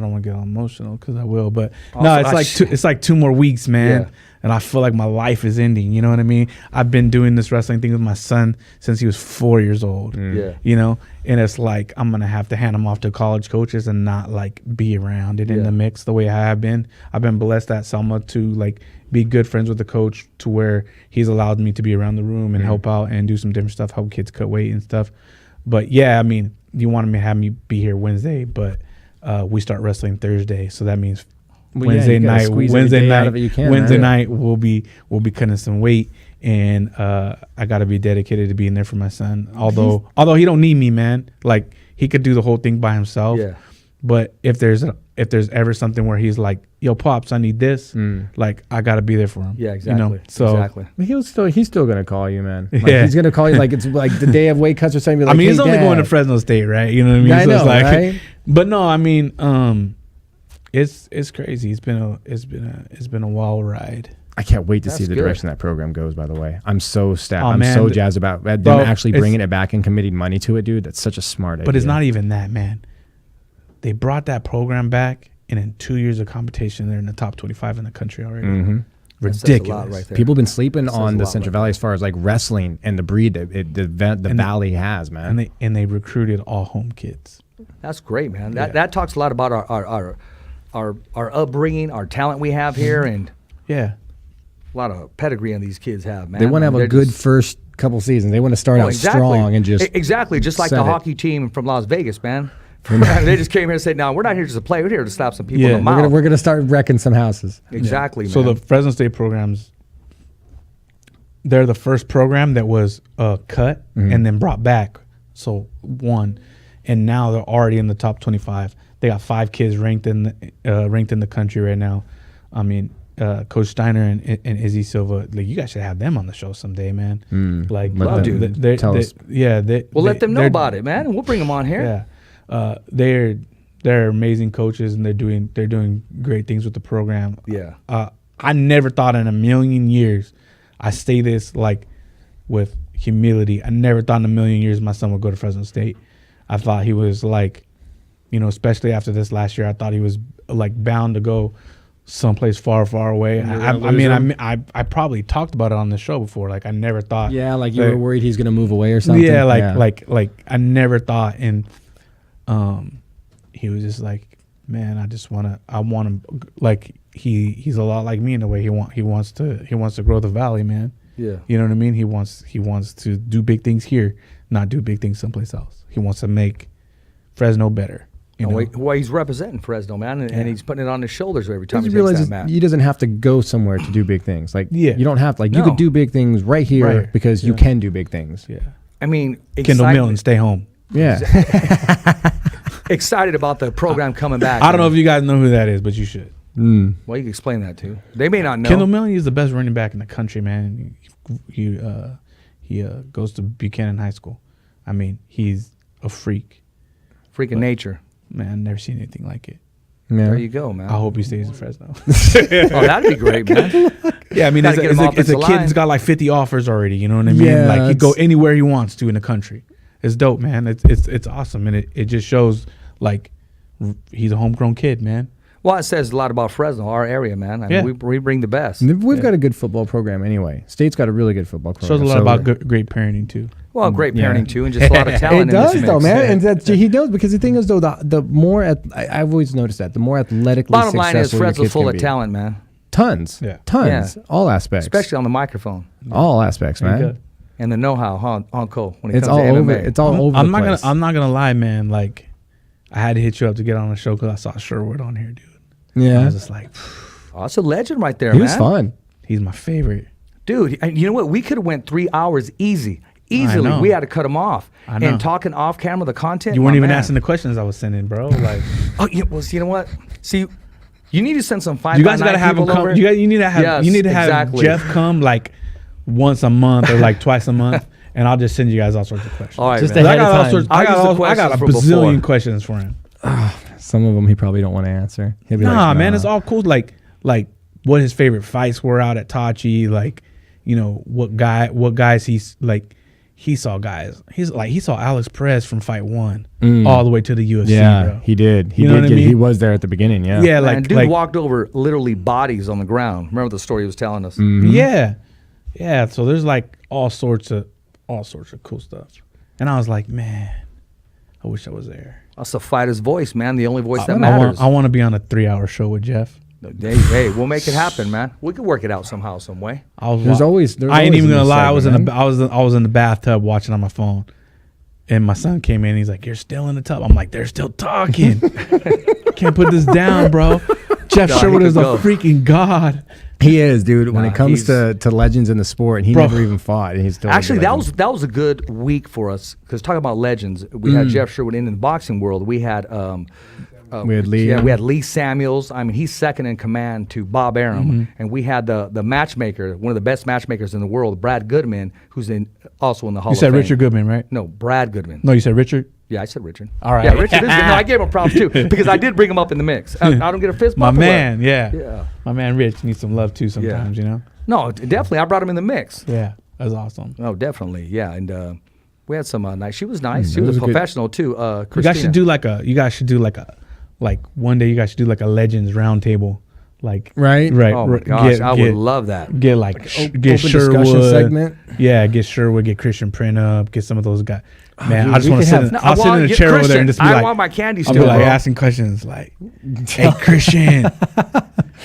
don't want to get all emotional because I will, but no, it's like 2 more weeks, man. Yeah. And I feel like my life is ending. You know what I mean? I've been doing this wrestling thing with my son since he was 4 years old. Yeah. You know, and it's like I'm gonna have to hand him off to college coaches and not like be around it in the mix the way I have been. I've been blessed at Selma to like be good friends with the coach to where he's allowed me to be around the room and help out and do some different stuff, help kids cut weight and stuff. But yeah, I mean, you wanted me to have me be here Wednesday, but we start wrestling Thursday, so that means Wednesday night we'll be cutting some weight, and I got to be dedicated to being there for my son. Although he don't need me, man. Like he could do the whole thing by himself. Yeah. But if there's ever something where he's like, "Yo, pops, I need this," like I got to be there for him. Yeah, exactly. You know? So exactly. He's still gonna call you, man. Like, he's gonna call you like it's like the day of weight cuts or something. Like, I mean, hey, he's only Dad. going to Fresno State, right? You know what I mean? Yeah, I know, it's like, right? But no, I mean, it's crazy. It's been a wild ride. I can't wait to see That's the good. direction that program goes. By the way, I'm so Oh, I'm man, so jazzed about them bro, actually it's- bringing it back and committing money to it, dude. That's such a smart idea. But it's not even that, man. They brought that program back, and in 2 years of competition, they're in the top 25 in the country already. Mm-hmm. That says a Ridiculous. lot right there. People have been sleeping That says on a the lot Central right Valley as far as like wrestling and the breed that the valley has, man. And they recruited all home kids. That's great, man. That talks a lot about our upbringing, our talent we have here, and Yeah. a lot of pedigree on these kids have, man. They want to have They're a good just- first couple seasons. They want to start out strong and just exactly, just like set the it. hockey team from Las Vegas, man. They just came here and said, "No, we're not here just to play. We're here to slap some people in the mouth." We're gonna start wrecking some houses. Exactly, man. So the Fresno State programs, they're the first program that was cut and then brought back. So one, and now they're already in the top 25. They got 5 kids ranked in the country right now. I mean, Coach Steiner and Izzy Silva, like you guys should have them on the show someday, man. Like, Let them tell us. We'll let them know about it, man, and we'll bring them on here. Yeah, they're amazing coaches, and they're doing great things with the program. Yeah. I never thought in a million years, I say this like with humility, I never thought in a million years my son would go to Fresno State. I thought he was like, you know, especially after this last year, I thought he was like bound to go someplace far, far away. I probably talked about it on the show before. Like I never thought. Yeah, like you were worried he's gonna move away or something. Yeah, like I never thought. And he was just like, man, I want him. Like he's a lot like me in the way he wants to grow the valley, man. Yeah, you know what I mean. He wants to do big things here, not do big things someplace else. He wants to make Fresno better. Well, he's representing Fresno, man, and he's putting it on his shoulders every time he realizes takes that mat. he doesn't have to go somewhere to do big things. Like, Yeah. you don't have to. Like, you No. could do big things right here Right. because you can do big things. Yeah, I mean, Kendall Millen, stay home. Yeah. excited about the program coming back. I don't know if you guys know who that is, but you should. Well, you can explain that too. They may not know. Kendall Millen is the best running back in the country, man. He goes to Buchanan High School. I mean, he's a freak. Freaking nature. Man, I've never seen anything like it. Yeah. There you go, man. I hope he stays in Fresno. Oh, that'd be great, man. Yeah, I mean, Gotta it's get him off a the kid line. that's got like 50 offers already. You know what I mean? Yeah, Like he it's- go anywhere he wants to in the country. It's dope, man. It's awesome, and it just shows like he's a homegrown kid, man. Well, it says a lot about Fresno, our area, man. I mean, Yeah. we bring the best. And we've got a good football program anyway. State's got a really good football program. Shows a lot So- about great parenting too. Well, great Yeah. parenting too, and just a lot of talent. It does in this though, mix. man, and that's, he knows, because the thing is though, the more I've always noticed that the more athletically Bottom line is, successful your Fresno's kids full can of be. talent, man. Tons, Yeah. tons, Yeah. all aspects, Especially on the microphone all aspects, There you man. go. and the know-how on Cole when it It's comes all to over. MMA. It's all over. I'm the not place. gonna lie, man. Like I had to hit you up to get on the show because I saw Sherwood on here, dude. I Yeah, was just like, Oh, that's a legend right there, he man. was fun. he's my favorite. Dude, and you know what? We could have went 3 hours easily. know. We had to cut him off. I know. And talking off camera, the content. You weren't my even man. asking the questions I was sending, bro. Like Oh, yeah, well, you know what? See, you need to send some 5 you guys gotta have him people come. over. You need to have Yes, you need to have exactly. Jeff come like once a month or like twice a month, and I'll just send you guys all sorts of questions. All right, Just man. ahead I got of all time. sorts. I'll use the I got a questions from bazillion before. questions for him. Some of them he probably don't want to answer. He'll be Nah, like, man, it's all cool. Like what his favorite fights were out at Tachi. Like, you know what guys he's like. He saw guys. He saw Alex Perez from Fight 1 all the way to the UFC. Yeah, bro. he did. He You know did. what I mean? He was there at the beginning. Yeah. Yeah, Man, like dude walked over literally bodies on the ground. Remember the story he was telling us? Yeah. So there's like all sorts of cool stuff, and I was like, man, I wish I was there. That's the fighter's voice, man. The only voice that matters. I want to be on a 3-hour show with Jeff. Hey, we'll make it happen, man. We could work it out somehow, some way. I was There's wa- always- there's I ain't always even a new gonna lie. I was segment, I was in the bathtub watching on my phone, and my son came in. He's like, "You're still in the tub." I'm like, "They're still talking. Can't put this down, bro." Jeff No, Sherwood he is could a go. freaking god. He is, dude. When Nah, it comes to legends in the sport, and he Bro. never even fought, and he's still a Actually, good that legend. was a good week for us because talking about legends, we had Jeff Sherwood in the boxing world. We had We had Lee. Yeah, we had Lee Samuels. I mean, he's second in command to Bob Arum, and we had the matchmaker, one of the best matchmakers in the world, Brad Goodman, who's also in the Hall You of said Fame. Richard Goodman, right? No, Brad Goodman. No, you said Richard. Yeah, I said Richard. All right. Yeah, Richard is good. No, I gave him props too because I did bring him up in the mix. I don't get a fist My bump. or what? man, yeah. Yeah. My man Rich needs some love too sometimes, you know? No, definitely. I brought him in the mix. Yeah, that's awesome. Oh, definitely. Yeah, and we had some nice. She was nice. She was was a a good- professional too. You guys Christina. should do like one day you guys should do like a legends roundtable. Like Right? Oh my gosh, I would love that. Get like open get discussion Sherwood segment. Yeah, get Sherwood, get Christian Print up, get some of those guys. Man, dude, I just we want to could sit. have- In, No, I'll sit in a chair over there and just be I like, want my candy I'll still, be like bro. asking questions like, "Hey Christian,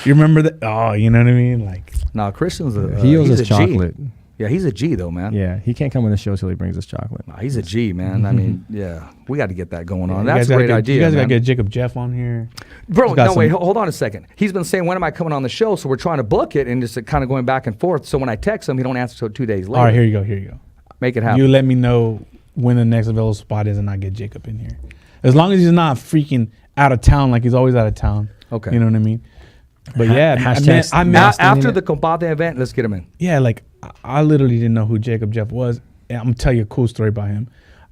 you remember that? Oh, you know what I mean? Like, No, Christian's a He owes he's us a G. chocolate. Yeah, he's a G though, man. Yeah, he can't come on the show till he brings us chocolate. Nah, he's a G, man. I mean, yeah, we got to get that going on. you That's guys a gotta great get, idea, You guys man. gotta get Jacob Jeff on here. Bro, He's got no, wait, some- hold on a second. He's been saying, when am I coming on the show? So we're trying to book it and just kind of going back and forth. So when I text him, he don't answer until 2 days later. All right, here you go. Make it happen. You let me know when the next available spot is, and I get Jacob in here. As long as he's not freaking out of town, like he's always out of town. Okay. You know what I mean? But yeah, Hashtags I met lost After in the it. Combate event, let's get him in. yeah, like I literally didn't know who Jacob Jeff was. And I'm gonna tell you a cool story about him.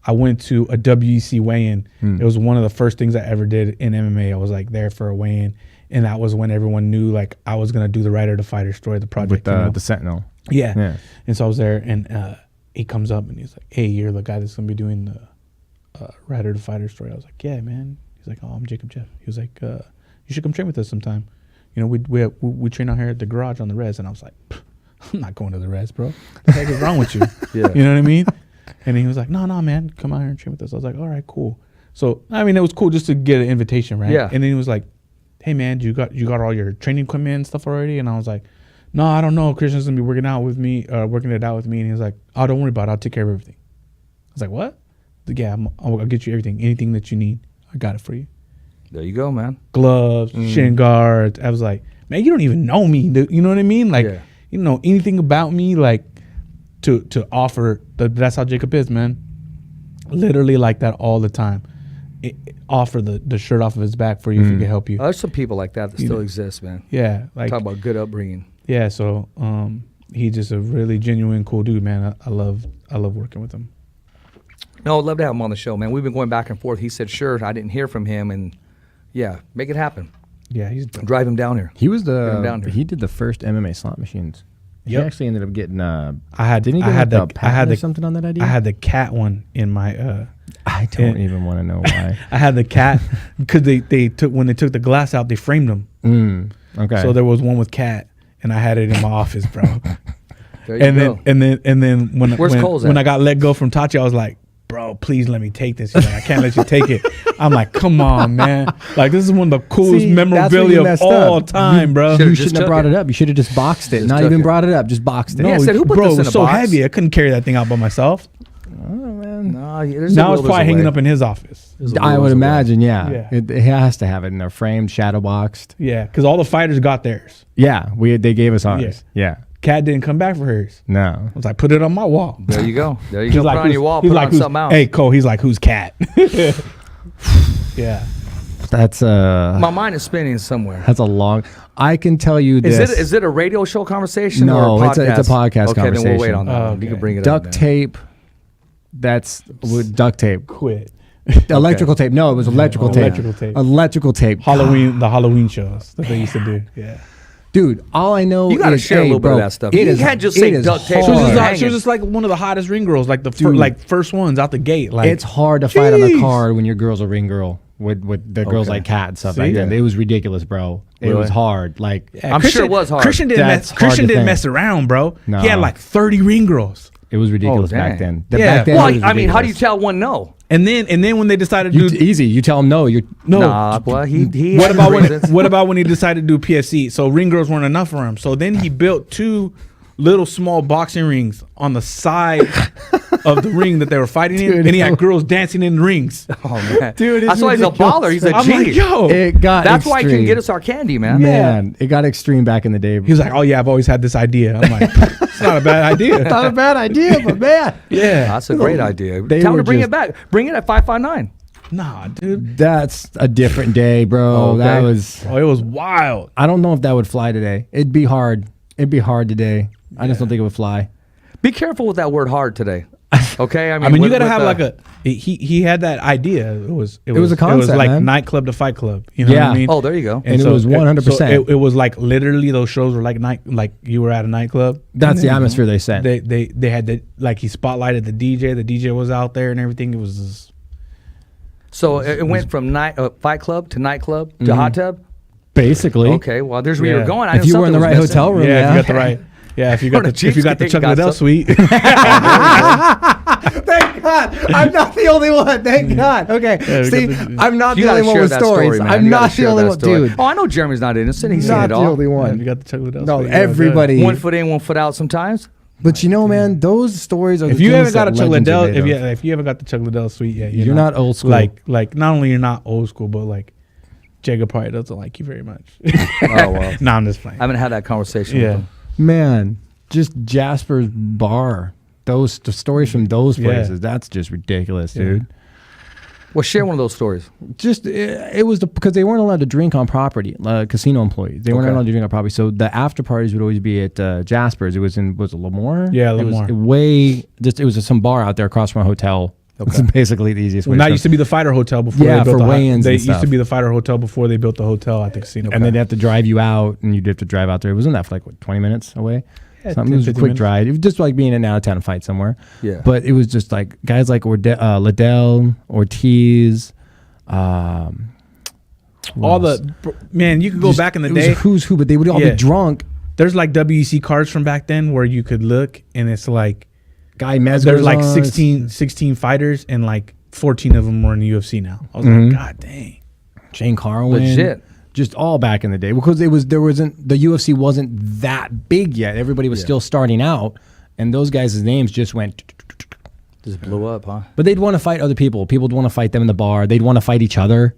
I went to a WEC weigh-in. It was one of the first things I ever did in MMA. I was like there for a weigh-in, and that was when everyone knew like I was gonna do the Rider to Fighter story, the project. With the Sentinel. Yeah. And so I was there, and he comes up and he's like, "Hey, you're the guy that's gonna be doing the Rider to Fighter story." I was like, "Yeah, man." He's like, "Oh, I'm Jacob Jeff." He was like, "You should come train with us sometime. You know, we train out here at the garage on the res." And I was like, "I'm not going to the res, bro. What the heck is wrong with you?" Yeah. You know what I mean? And he was like, "No, man, come out here and train with us." I was like, "All right, cool." So I mean, it was cool just to get an invitation, right? Yeah. And then he was like, "Hey, man, you got all your training equipment and stuff already?" And I was like, "No, I don't know. Christian's gonna be working it out with me. And he was like, "Oh, don't worry about it. I'll take care of everything." I was like, "What?" Like, "Yeah, I'll get you everything. Anything that you need, I got it for you. There you go, man. Gloves, shin guards." I was like, "Man, you don't even know me. You know what I mean? Like, Yeah. you don't know anything about me. Like, to offer. That's how Jacob is, man. Literally like that all the time. Offer the shirt off of his back for you if he can help you. There's some people like that still exist, man. Yeah, like Talk about good upbringing. yeah. So he's just a really genuine, cool dude, man. I love working with him. No, I'd love to have him on the show, man. We've been going back and forth. He said, sure. I didn't hear from him, and yeah, make it happen. Yeah, he's dope. Drive him down here. He was Get him down here. he did the first MMA slot machines. He Yep. actually ended up getting didn't he I get had like the a patent I had or the something on that idea? I had the cat one in my I don't even want to know why. I had the cat because they took when they took the glass out, they framed them. Okay. So there was one with cat, and I had it in my office, bro. There you and go. then when Where's Cole's when at? I got let go from Tachi, I was like, "Bro, please let me take this." He's like, "I can't let you take it." I'm like, "Come on, man! Like this is one of the coolest See, that's where you memorabilia of messed all up. time, bro." you Should've just shouldn't have took brought it. it up. You should have just boxed it. Just Not took even it. brought it up. Just boxed it. Yeah, I said, who put bro, this it in was a so box? heavy, I couldn't carry that thing out by myself. No, there's Now it's probably hanging up in his office. I would imagine. Yeah. Yeah. It has to have it in there, framed, shadow boxed. Yeah, because all the fighters got theirs. Yeah, they gave us ours. Yeah. Cat didn't come back for hers. No. I was like, "Put it on my wall." There you go. There you He's go. like, Put it on your wall. he's Put like, on who's- something else. Hey, Cole. He's like, "Who's Cat?" Yeah. That's My mind is spinning somewhere. that's a long. I can tell you this. Is it a radio show conversation No, or a it's podcast? a podcast Okay, then we'll wait conversation. on that. Oh, one. You okay. can bring it duct up. tape? That's with duct tape. Quit. Electrical tape. No, it was electrical tape. Electrical tape. Electrical tape. The Halloween shows that they used to do. Yeah. Dude, all I know You gotta is, share a hey, little bit of bro, that stuff. it You is- can't just it say is duct tape. hard. She was She was just like one of the hottest ring girls, like the Dude. first ones out the gate. Like It's hard to fight on a Jeez. card when your girl's a ring girl with the girls Okay. like Cat and stuff See? like that. It was ridiculous, bro. It Really? was hard. Like, Yeah, I'm sure it was hard. Christian didn't That's mess. Christian hard to didn't think. mess around, bro. No. He had like 30 ring girls. it was ridiculous Oh, back dang. then. Yeah. Back then Well, it was I mean, how do you ridiculous. tell one no? And then when they decided to You, do easy. You tell them no. You no. Nah, well, he What had about reasons. what about when he decided to do PSC? So ring girls weren't enough for him. So then he built 2 little small boxing rings on the side of the ring that they were fighting in, Dude, and he had girls dancing in rings. Oh man, Dude, it's that's why he's a ridiculous. baller. He's a I'm G. like, yo. It got That's why he can extreme. get us our candy, man. Man, it got extreme back in the day. He was like, "Oh yeah, I've always had this idea." I'm like, "It's not a bad idea." not a bad idea, but man, Yeah. That's a great idea. They Tell him were to bring just- it back. Bring it at 559. Nah, dude. that's a different day, bro. Oh, okay. That was. Oh, it was wild. I don't know if that would fly today. It'd be hard. It'd be hard today. I just don't think it would fly. Be careful with that word "hard" today. Okay, I mean, you with- gotta with have the- like a. He had that idea. It was was a It was concept, like man. nightclub to fight club. You know Yeah. what I mean? Oh, there you go. And it was 100%. so it was like literally those shows were like like you were at a nightclub. That's the atmosphere they set. They had the like he spotlighted the DJ. The DJ was out there and everything. It was just, So it went from fight club to nightclub to hot tub. Basically. Okay, well, there's where Yeah. you're going. I If knew you were in something the was right missing. hotel room, yeah. yeah. If you got the right. Yeah, if you got Or the the if you got the cheesecake Chuck got Liddell some- suite. Thank God. I'm not the only one. Thank God. Okay. we See, got the- I'm not You the gotta only one share with that stories. story, man. I'm You gotta not the share only that one. story. Dude, Oh, I know Jeremy's not innocent. He's seen not it the all. only Yeah, one. if you got the Chuck Liddell No, suite. you know, everybody. One foot in, one foot out. Sometimes. But you know, man, those stories are the If you things haven't got a that Chuck legends are Liddell, made of. if you haven't got the Chuck Liddell suite yet, You're not old school. Like not only you're not old school, but like Jacob probably doesn't like you very much. Oh well. No, I'm just playing. I haven't had that conversation Yeah. with him. Man, just Jasper's bar. The stories from those Yeah. places. That's just ridiculous, dude. Well, share one of those stories. Just it was because they weren't allowed to drink on property. Casino employees, they weren't allowed to drink on property. So the after parties would always be at Jasper's. It was it Lemoore? Yeah, It Lemoore. was just some bar out there across from a hotel. Okay. It's basically the easiest way. That used to be the Fighter Hotel before Yeah, they built for the weigh-ins They and used to stuff. be the Fighter Hotel before they built the hotel at the casino. And they'd have to drive you out, and you'd have to drive out there. Wasn't that for like, what, 20 minutes away? Yeah, Something. It was a 10, 50 quick minutes. drive. It was just like being in an out-of-town fight somewhere. Yeah. But it was just like guys like Liddell, Ortiz, who all else? man, you could go Just- back in the it was day. who's who, but they would all Yeah. be drunk. There's like WEC cards from back then where you could look, and it's like Guy Mezger's there's like on it. 16 fighters, and like 14 of them were in the UFC now. I was Mm-hmm. like, God dang. Shane Carwin. Legit. Just all back in the day because the UFC wasn't that big yet. Everybody was still starting out, and those guys' names just went. Just blew up, huh? But they'd want to fight other people. People would want to fight them in the bar. They'd want to fight each other.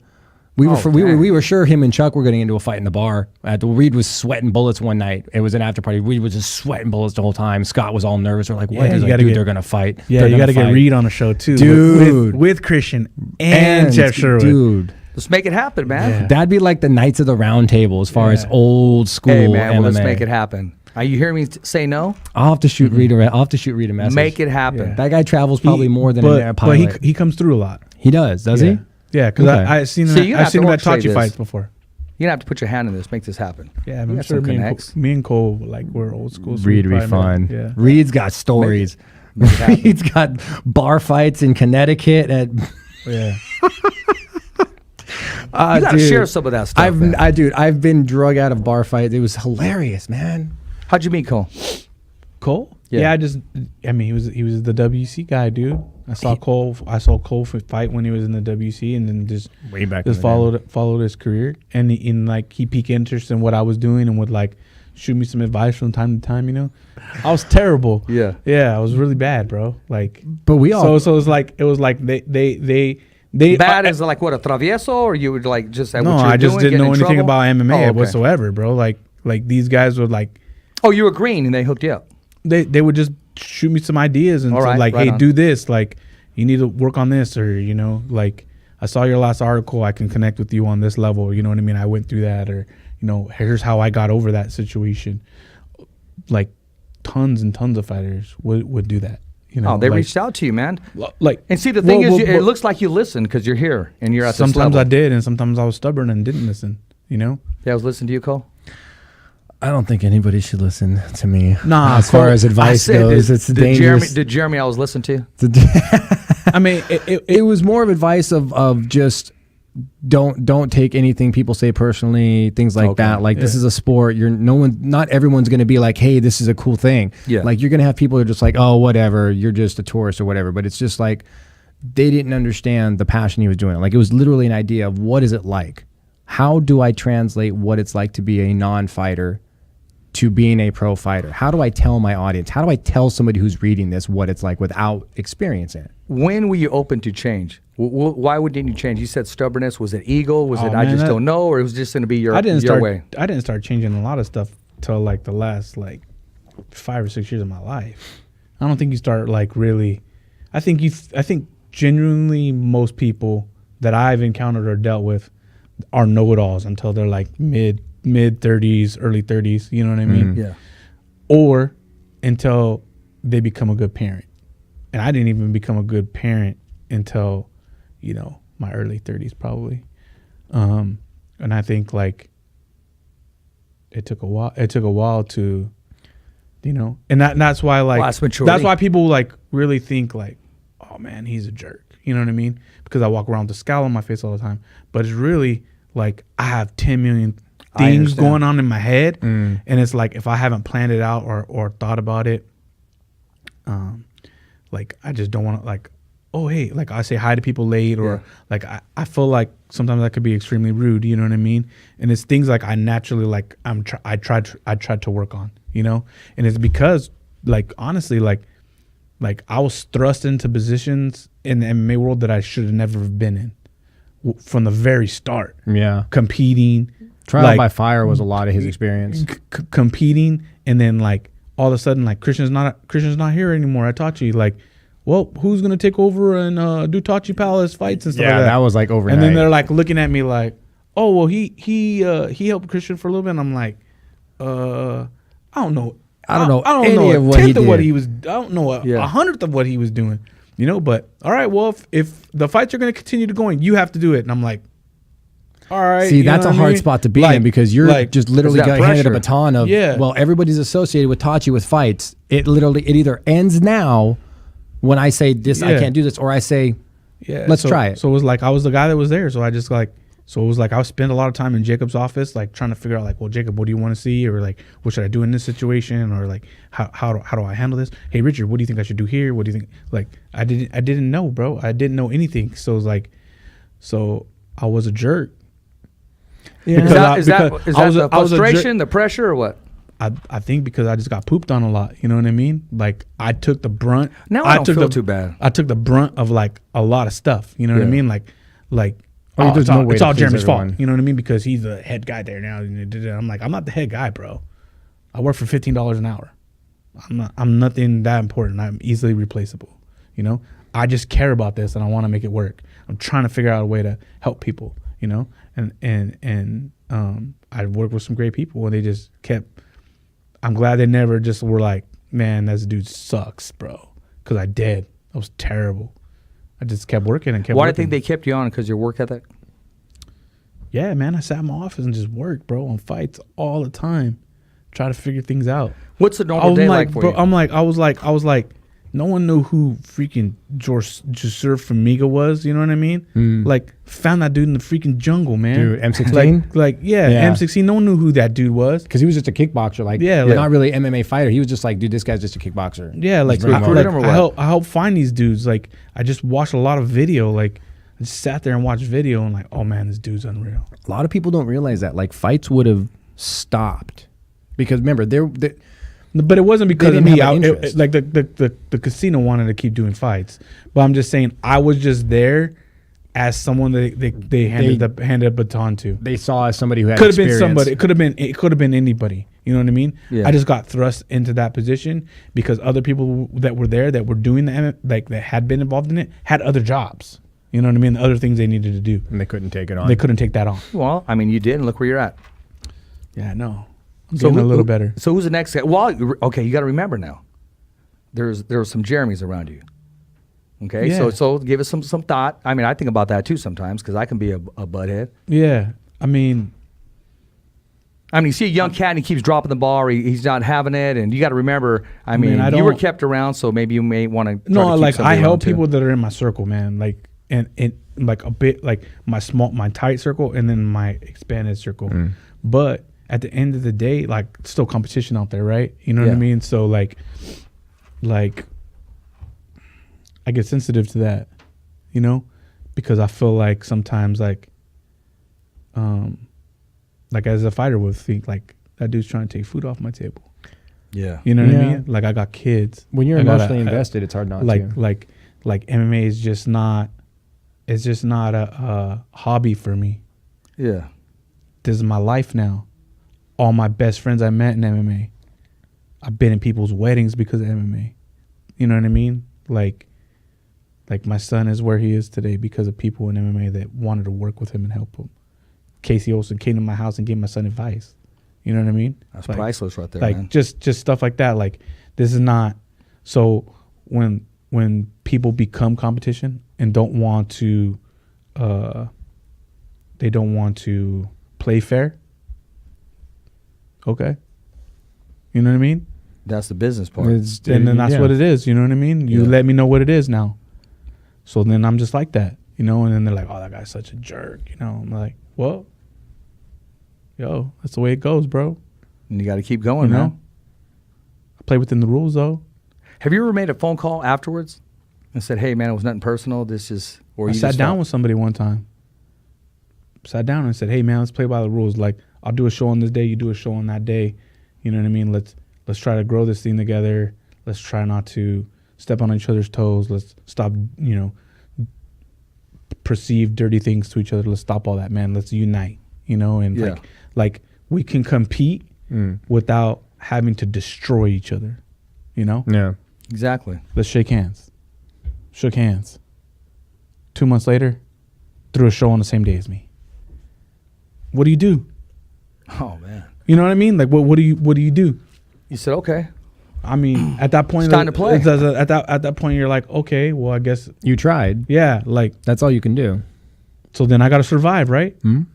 We were sure him and Chuck were getting into a fight in the bar. Reed was sweating bullets one night. It was an after party. Reed was just sweating bullets the whole time. Scott was all nervous. We're like, what? Yeah, He's you like, gotta dude, get- they're gonna fight. Yeah, They're you got to gonna get fight. Reed on the show too, Dude. with Christian and Jeff Sherwood. Dude. Let's make it happen, man. Yeah. That'd be like the Knights of the Round Table as far as old school Hey, man, MMA. well, let's make it happen. Are you hearing me say no? I'll have to shoot Reed a message. Make it happen. Yeah. That guy travels probably more than a but pilot. he comes through a lot. He does Yeah. he? Yeah, because Okay. I've seen So him. you I've have seen to him at orchestrate Tachi this. fights before. You're gonna have to put your hand in this, make this happen. Yeah, You I'm got sure some connects. me and Cole like we're old school. so Reed we would be probably fun. know. Yeah. Reed's got stories. Make it happen. Reed's got bar fights in Connecticut at. Yeah. You gotta share some of that stuff. man. I've been drug out of bar fights. It was hilarious, man. How'd you meet Cole? Cole? Yeah. I mean, he was the WC guy, dude. I saw Cole fight when he was in the WC, and then just Way back just in the day. followed his career, and he piqued interest in what I was doing, and would like shoot me some advice from time to time. You know, I was terrible. Yeah. I was really bad, bro. Like, But we all. so it was like they Bad as like what, a travieso, or you would like just at no, what you were I just doing, didn't getting know in anything trouble? about MMA Oh, okay. whatsoever, bro. Like these guys would like. Oh, you were green and they hooked you up. They would just shoot me some ideas and All say, right, like, right hey, on. do this, like you need to work on this, or you know, like I saw your last article, I can connect with you on this level, you know what I mean? I went through that, or you know, here's how I got over that situation. Like tons and tons of fighters would do that. You know, Oh, they like, reached out to you, man. like And see, the thing well, is, well, it looks like you listen because you're here and you're at this sometimes level. I did, and sometimes I was stubborn and didn't listen. You know, Yeah, I was listening to you, Cole. I don't think anybody should listen to me. Nah, as far Cole, as advice goes, it's dangerous. Did Jeremy I was listening to? I mean, It was more of advice of just don't take anything people say personally, things like Okay. that. Like this is a sport. Not everyone's going to be like, hey, this is a cool thing. Yeah. Like you're going to have people who are just like, oh, whatever, you're just a tourist or whatever. But it's just like they didn't understand the passion he was doing. Like it was literally an idea of what is it like? How do I translate what it's like to be a non-fighter to being a pro fighter? How do I tell my audience? How do I tell somebody who's reading this what it's like without experiencing it? When were you open to change? Why didn't you change? You said stubbornness. Was it ego? Was Oh, it I man, just that- don't know? Or it was just going to be your I didn't way? start changing a lot of stuff till like the last like 5 or 6 years of my life. I don't think you start like really. I think genuinely most people that I've encountered or dealt with are know-it-alls until they're like mid 30s, early 30s. You know what I mean? Yeah. Or until they become a good parent. And I didn't even become a good parent until, you know, my early 30s probably. And I think like it took a while to, you know, and that's why like Well, that's maturity. that's why people like really think like, oh man, he's a jerk. You know what I mean? Because I walk around with a scowl on my face all the time. But it's really like I have 10 million I things understand. going on in my head, and it's like if I haven't planned it out or thought about it, like I just don't want to like, oh hey, like I say hi to people late, or like I feel like sometimes I could be extremely rude. You know what I mean? And it's things like I naturally like I tried to work on, you know, and it's because like honestly like I was thrust into positions in the MMA world that I should have never been in from the very start. Yeah. Competing. Trial like, by fire was a lot of his experience. competing, and then like all of a sudden like Christian's not here anymore. I taught you like, well, who's gonna take over and do Tachi Palace fights and stuff like that? that was like overnight. And then they're like looking at me like, oh, well, he helped Christian for a little bit. And I'm like, I don't know. I don't know I don't any know of a what he tenth of what did. he was. I don't know a Yeah. 100th of what he was doing. You know, but all right, well, if the fights are going to continue to going, you have to do it. And I'm like, all right. See, you know that's a what I hard mean? spot to be Like- in because you're like, just literally that getting handed a pressure. baton of, Yeah. well, everybody's associated with Tachi with fights. It either ends now when I say this, I Yeah. can't do this, or I say, yeah, let's so- try it. So it was like I was the guy that was there. So I just like, so it was like I would spend a lot of time in Jacob's office, like trying to figure out like, well, Jacob, what do you want to see, or like, what should I do in this situation, or like, how do I handle this? Hey, Richard, what do you think I should do here? What do you think? Like, I didn't know, bro. I didn't know anything. So it was like, so I was a jerk. Is Because that I was the I was a jerk. frustration, the pressure, or what? I think because I just got pooped on a lot. You know what I mean? Like I took the brunt. Now I don't took feel the- too bad. I took the brunt of like a lot of stuff. You know what I Yeah. mean? Like Oh, there's it's no all, way it's to all please Jeremy's fault. everyone. You know what I mean? Because he's the head guy there now. I'm like, I'm not the head guy, bro. I work for $15 an hour. I'm nothing that important. I'm easily replaceable. You know? I just care about this and I want to make it work. I'm trying to figure out a way to help people, you know? And I worked with some great people and they just kept, I'm glad they never just were like, man, this dude sucks, bro. Because I did. I was terrible. I just kept working and kept Why do you working. think they kept you on? Because your work ethic? Yeah, man, I sat in my office and just worked, bro, on fights all the time. Try to figure things out. What's a I normal was day like, like for bro, you? I was like, no one knew who freaking Joseph Formiga was. You know what I mean? Like, found that dude in the freaking jungle, man. Dude, M16? Like, yeah, Yeah. M16. No one knew who that dude was. because he was just a kickboxer, like, Yeah, like- not really MMA fighter. He was just like, dude, this guy's just a kickboxer. Yeah, like, Just bring him over. Freedom or what? I helped find these dudes. Like, I just watched a lot of video. Like, I just sat there and watched video and like, oh man, this dude's unreal. A lot of people don't realize that. Like, fights would have stopped because remember, But it wasn't because They of didn't me. have an I, interest. like the casino wanted to keep doing fights, but I'm just saying I was just there as someone that they handed a baton to. they saw as somebody who had Could have been experience. somebody. It could have been anybody. You know what I mean? Yeah. I just got thrust into that position because other people that were there that were doing that had been involved in it had other jobs. You know what I mean? Other things they needed to do. and they couldn't take it on. They couldn't take that on. Well, I mean, you did, and look where you're at. Yeah, I know. I'm getting a little better. So who's the next guy? Well, okay, you got to remember now. There were some Jeremys around you. Okay, Yeah. so give us some thought. I mean, I think about that too sometimes because I can be a butthead. Yeah, I mean, you see a young cat and he keeps dropping the ball, or he's not having it, and you got to remember. I mean, I you were don't- kept around, so maybe you may want to. no, like I help people that are in my circle, man. Like and like a bit like my tight circle and then my expanded circle. But at the end of the day, like still competition out there, right? You know what I Yeah. mean? So like I get sensitive to that, you know, because I feel like sometimes like as a fighter would think like that dude's trying to take food off my table. Yeah. You know what I Yeah. mean? Like I got kids. when you're I gotta- emotionally invested, it's hard not like to. like MMA is just not it's just not a hobby for me. Yeah. This is my life now. All my best friends I met in MMA. I've been in people's weddings because of MMA. You know what I mean? Like my son is where he is today because of people in MMA that wanted to work with him and help him. Casey Olsen came to my house and gave my son advice. You know what I mean? That's Like- priceless right there, like man. just stuff like that. Like this is not so when people become competition and don't want to they don't want to play fair. Okay. You know what I mean? That's the business part. And then that's yeah. what it is. You know what I mean? You Yeah. let me know what it is now. So then I'm just like that, you know? And then they're like, oh, that guy's such a jerk. You know, I'm like, well, yo, that's the way it goes, bro. And you got to keep You going, know? man. I play within the rules, though. Have you ever made a phone call afterwards and said, "Hey, man, it was nothing personal. This is," or I you sat just down felt- with somebody one time. Sat down and said, hey, man, let's play by the rules. Like, I'll do a show on this day. You do a show on that day. You know what I mean? Let's try to grow this thing together. Let's try not to step on each other's toes. Let's stop, you know, perceive dirty things to each other. Let's stop all that, man. Let's unite, you know? And Yeah. like we can compete without having to destroy each other, you know? Yeah. Exactly. Let's shake hands. shook hands. 2 months later, threw a show on the same day as me. What do you do? Oh man. You know what I mean? Like, what do you do? You said okay. I mean, at that point, It's time to play. At that point, you're like, okay, well, I guess, You tried. yeah, like, That's all you can do. so then I got to survive, right? You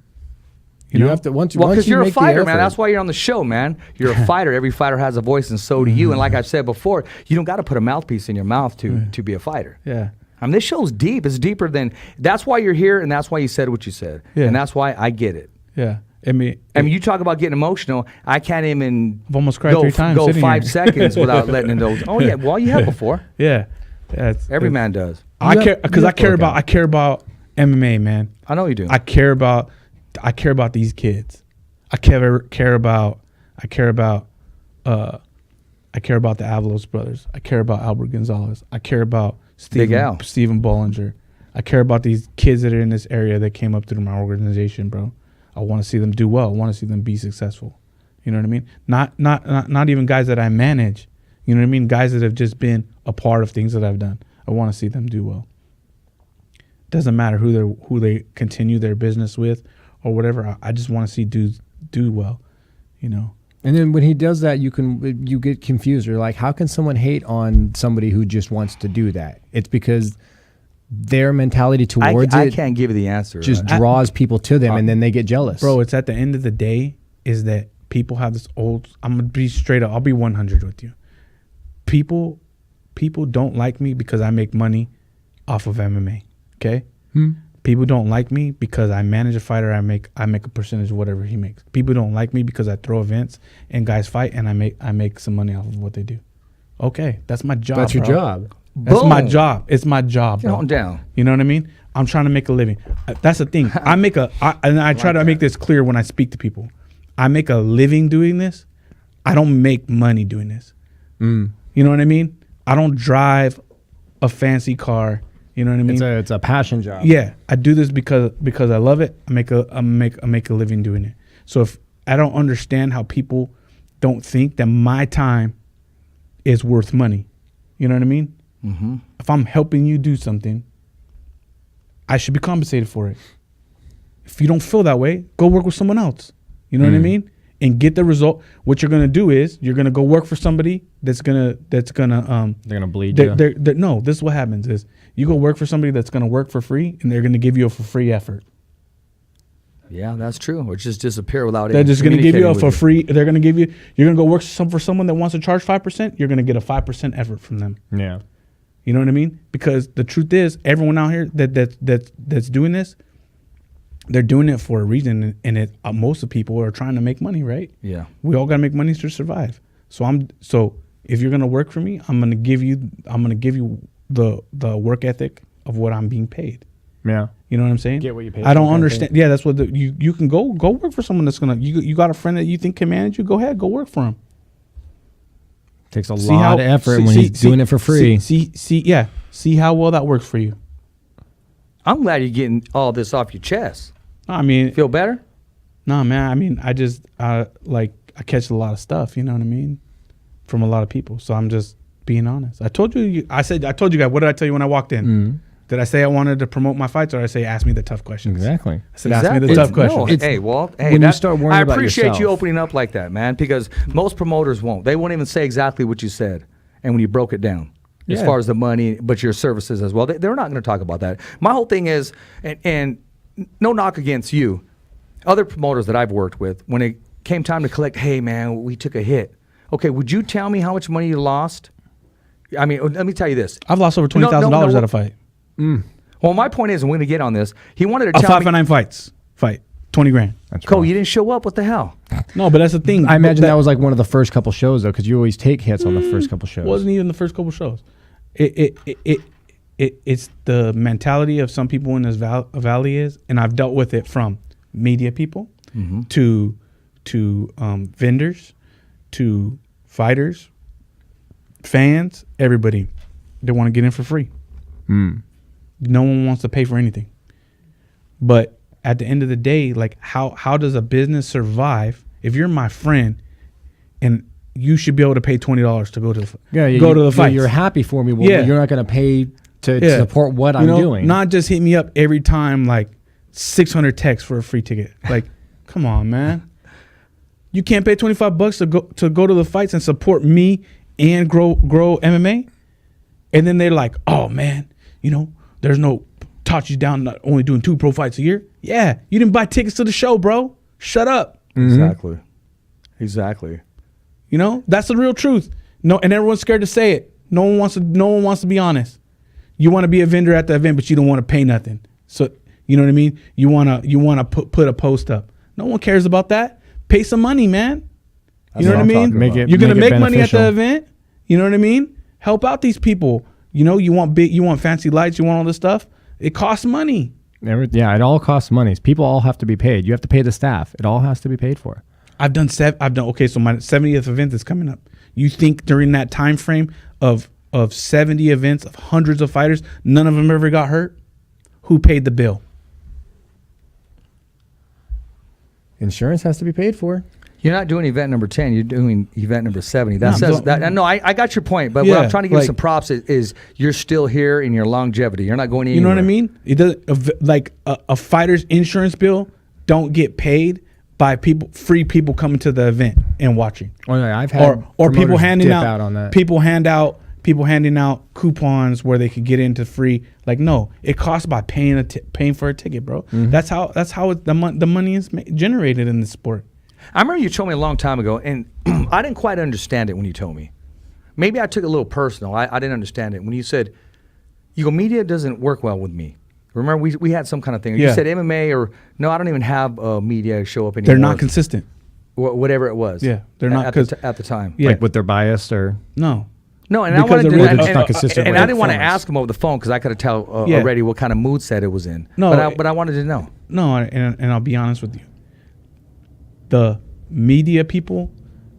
know? have to once. Well, once because you you're a make the fighter, man. effort- That's why you're on the show, man. You're a fighter. Every fighter has a voice, and so do you. And like I've said before, you don't got to put a mouthpiece in your mouth to be a fighter. Yeah. I mean, this show's deep. It's deeper than. That's why you're here, and that's why you said what you said. Yeah. And that's why I get it. Yeah. I mean, You talk about getting emotional. I can't even. I've almost cried 3 times Go sitting 5 here. seconds without letting it go. Oh yeah, well you have before. yeah. Every man does. I You care have- because you I have to care work about out. I care about MMA, man. I know you do. I care about these kids. I care about the Avalos brothers. I care about Albert Gonzalez. I care about Big Al. Stephen Bollinger. I care about these kids that are in this area that came up through my organization, bro. I want to see them do well. I want to see them be successful. You know what I mean? Not even guys that I manage. You know what I mean? Guys that have just been a part of things that I've done. I want to see them do well. Doesn't matter who they continue their business with or whatever. I just want to see dudes do well, you know. And then when he does that, you get confused. You're like, how can someone hate on somebody who just wants to do that? It's because their mentality towards I it can't give you the answer. just draws people to them, and then they get jealous. Bro, it's at the end of the day is that people have this old. I'm gonna be straight up. I'll be 100 with you. People don't like me because I make money off of MMA. Okay. People don't like me because I manage a fighter. I make a percentage of whatever he makes. People don't like me because I throw events and guys fight and I make some money off of what they do. Okay, that's my job. That's your bro. job. That's my Boom. job. It's my job. Get bro. on down. You know what I mean? I'm trying to make a living. That's the thing. I try to make this clear when I speak to people. I make a living doing this. I don't make money doing this. You know what I mean? I don't drive a fancy car. You know what I mean? It's a passion job. Yeah, I do this because I love it. I make a living doing it. So if I don't understand how people don't think that my time is worth money, you know what I mean? Mm-hmm. If I'm helping you do something, I should be compensated for it. If you don't feel that way, go work with someone else. You know what I mean? And get the result. What you're gonna do is you're gonna go work for somebody that's gonna They're gonna bleed you. no, this is what happens is you go work for somebody that's gonna work for free and they're gonna give you a for free effort. Yeah, that's true. Or just disappear without. They're even just gonna give you a communicating for with free. They're gonna give you. You're gonna go work for someone that wants to charge 5%. You're gonna get a 5% effort from them. Yeah. You know what I mean? Because the truth is, everyone out here that's doing this, they're doing it for a reason, and most of the people are trying to make money, right? Yeah. We all gotta make money to survive. So if you're gonna work for me, I'm gonna give you the work ethic of what I'm being paid. Yeah. You know what I'm saying? Get what you pay I for don't kind of understand. Yeah, that's what you can go work for someone that's gonna. You got a friend that you think can manage you? Go ahead, go work for him. Takes a lot of effort when he's doing it for free. See how well that works for you. I'm glad you're getting all this off your chest. I mean, Feel better? no, man. I mean, I catch a lot of stuff. You know what I mean? From a lot of people. So I'm just being honest. I told you guys. What did I tell you when I walked in? Did I say I wanted to promote my fights, or did I say ask me the tough questions? Exactly. I said ask me the tough questions. No, hey, Walt. Hey, when you start worrying I about appreciate yourself. you opening up like that, man, because most promoters won't. They won't even say exactly what you said, and when you broke it down, as Yeah. far as the money, but your services as well, they're not going to talk about that. My whole thing is, and no knock against you, other promoters that I've worked with, when it came time to collect, hey, man, we took a hit. Okay, would you tell me how much money you lost? I mean, let me tell you this. I've lost over $20,000 at a fight. Well, my point is, and we're going to get on this, he wanted to A tell 5 me, for 9 fight, 20 grand. Cole, you didn't show up. What the hell? No, but that's the thing. I imagine that was like one of the first couple shows though, because you always take hits on the first couple shows. Wasn't even the first couple shows. It's the mentality of some people in this valley is, and I've dealt with it from media people to vendors to fighters, fans, everybody. They want to get in for free. No one wants to pay for anything. But at the end of the day, like how does a business survive if you're my friend and you should be able to pay $20 to go to the go to the fight? You're happy for me. Well, Yeah. you're not going to pay to support what I'm doing. Not just hit me up every time like 600 texts for a free ticket. Like, come on, man. You can't pay $25 to go to the fights and support me and grow MMA. And then they're like, oh man, there's no taught you down not only doing 2 pro fights a year. Yeah, you didn't buy tickets to the show, bro. Shut up. Exactly. That's the real truth. No, and everyone's scared to say it. No one wants to be honest. You want to be a vendor at the event, but you don't want to pay nothing. So you know what I mean? You wanna put a post up. No one cares about that. Pay some money, man. You know what I mean? You're gonna make money at the event. You know what I mean? Help out these people. You want fancy lights, you want all this stuff. It costs money. It all costs money. People all have to be paid. You have to pay the staff. It all has to be paid for. Okay, so my 70th event is coming up. You think during that time frame of 70 events of hundreds of fighters, none of them ever got hurt? Who paid the bill? Insurance has to be paid for. You're not doing event number 10. You're doing event number 70. I got your point. But what I'm trying to give some props is you're still here in your longevity. You're not going anywhere. You know what I mean? It does, like a fighter's insurance bill don't get paid by free people coming to the event and watching. Oh, yeah, I've had or people handing out on that. People handing out coupons where they could get into free. Like, no, it costs by paying for a ticket, bro. Mm-hmm. That's how the money is generated in the sport. I remember you told me a long time ago, and I didn't quite understand it when you told me. Maybe I took it a little personal. I didn't understand it when you said, media doesn't work well with me. Remember, we had some kind of thing. You said MMA or, no, I don't even have media show up anymore. They're not consistent. Whatever it was. Yeah, they're not. At the time. Yeah. Like with their bias or? No, and I wanted to, and I didn't want to ask him over the phone because I could have tell already what kind of mood set it was in. No, but I wanted to know. No, and I'll be honest with you. The media people,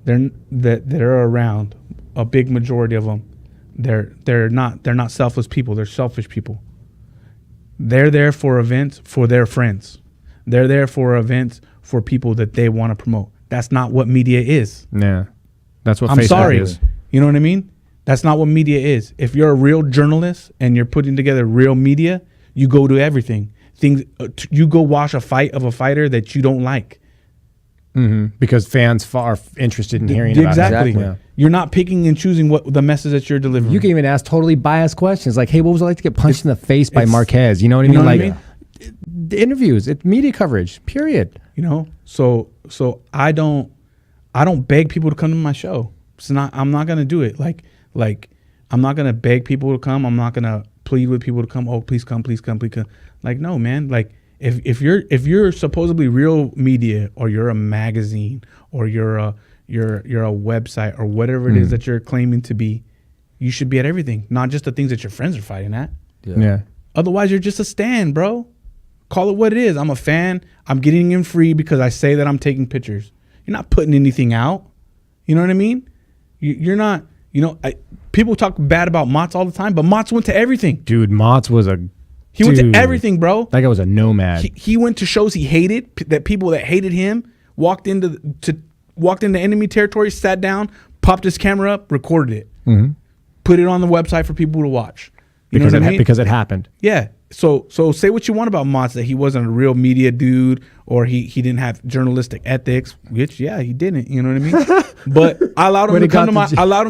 that are around, a big majority of them, they're not selfless people. They're selfish people. They're there for events for their friends. They're there for events for people that they want to promote. That's not what media is. Yeah, that's what. I'm sorry. Is. You know what I mean? That's not what media is. If you're a real journalist and you're putting together real media, you go to everything. You go watch a fight of a fighter that you don't like. Mm-hmm. Because fans are interested in hearing about it. Exactly. Yeah. You're not picking and choosing what the message that you're delivering. You can even ask totally biased questions like, hey, what was it like to get punched in the face by Marquez? You know what I mean? Like the interviews, it's media coverage, period. So I don't beg people to come to my show. I'm not going to do it. Like I'm not going to beg people to come. I'm not going to plead with people to come. Oh, please come, please come, please come. Like, no, man. Like, If you're supposedly real media, or you're a magazine, or you're a website, or whatever it is that you're claiming to be, you should be at everything, not just the things that your friends are fighting at. Yeah. Otherwise, you're just a stan, bro. Call it what it is. I'm a fan. I'm getting in free because I say that I'm taking pictures. You're not putting anything out. You know what I mean? You're not. People talk bad about Motts all the time, but Motts went to everything. Dude, Motts was He went to everything, bro. That guy was a nomad. He went to shows he hated, that people that hated him walked into enemy territory, sat down, popped his camera up, recorded it, put it on the website for people to watch. Because it happened. Yeah. So say what you want about Motts, that he wasn't a real media dude, or he didn't have journalistic ethics, which he didn't. You know what I mean? But I allowed him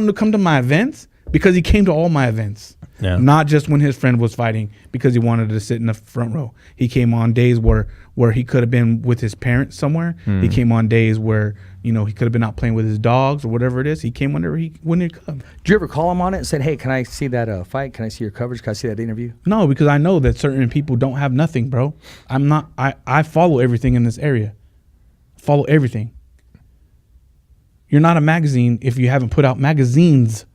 to come to my events because he came to all my events. Yeah. Not just when his friend was fighting because he wanted to sit in the front row. He came on days where he could have been with his parents somewhere. He came on days where he could have been out playing with his dogs or whatever it is. He came whenever he come. Did you ever call him on it and said, "Hey, can I see that fight? Can I see your coverage? Can I see that interview?" No, because I know that certain people don't have nothing, bro. I follow everything in this area. Follow everything. You're not a magazine if you haven't put out magazines.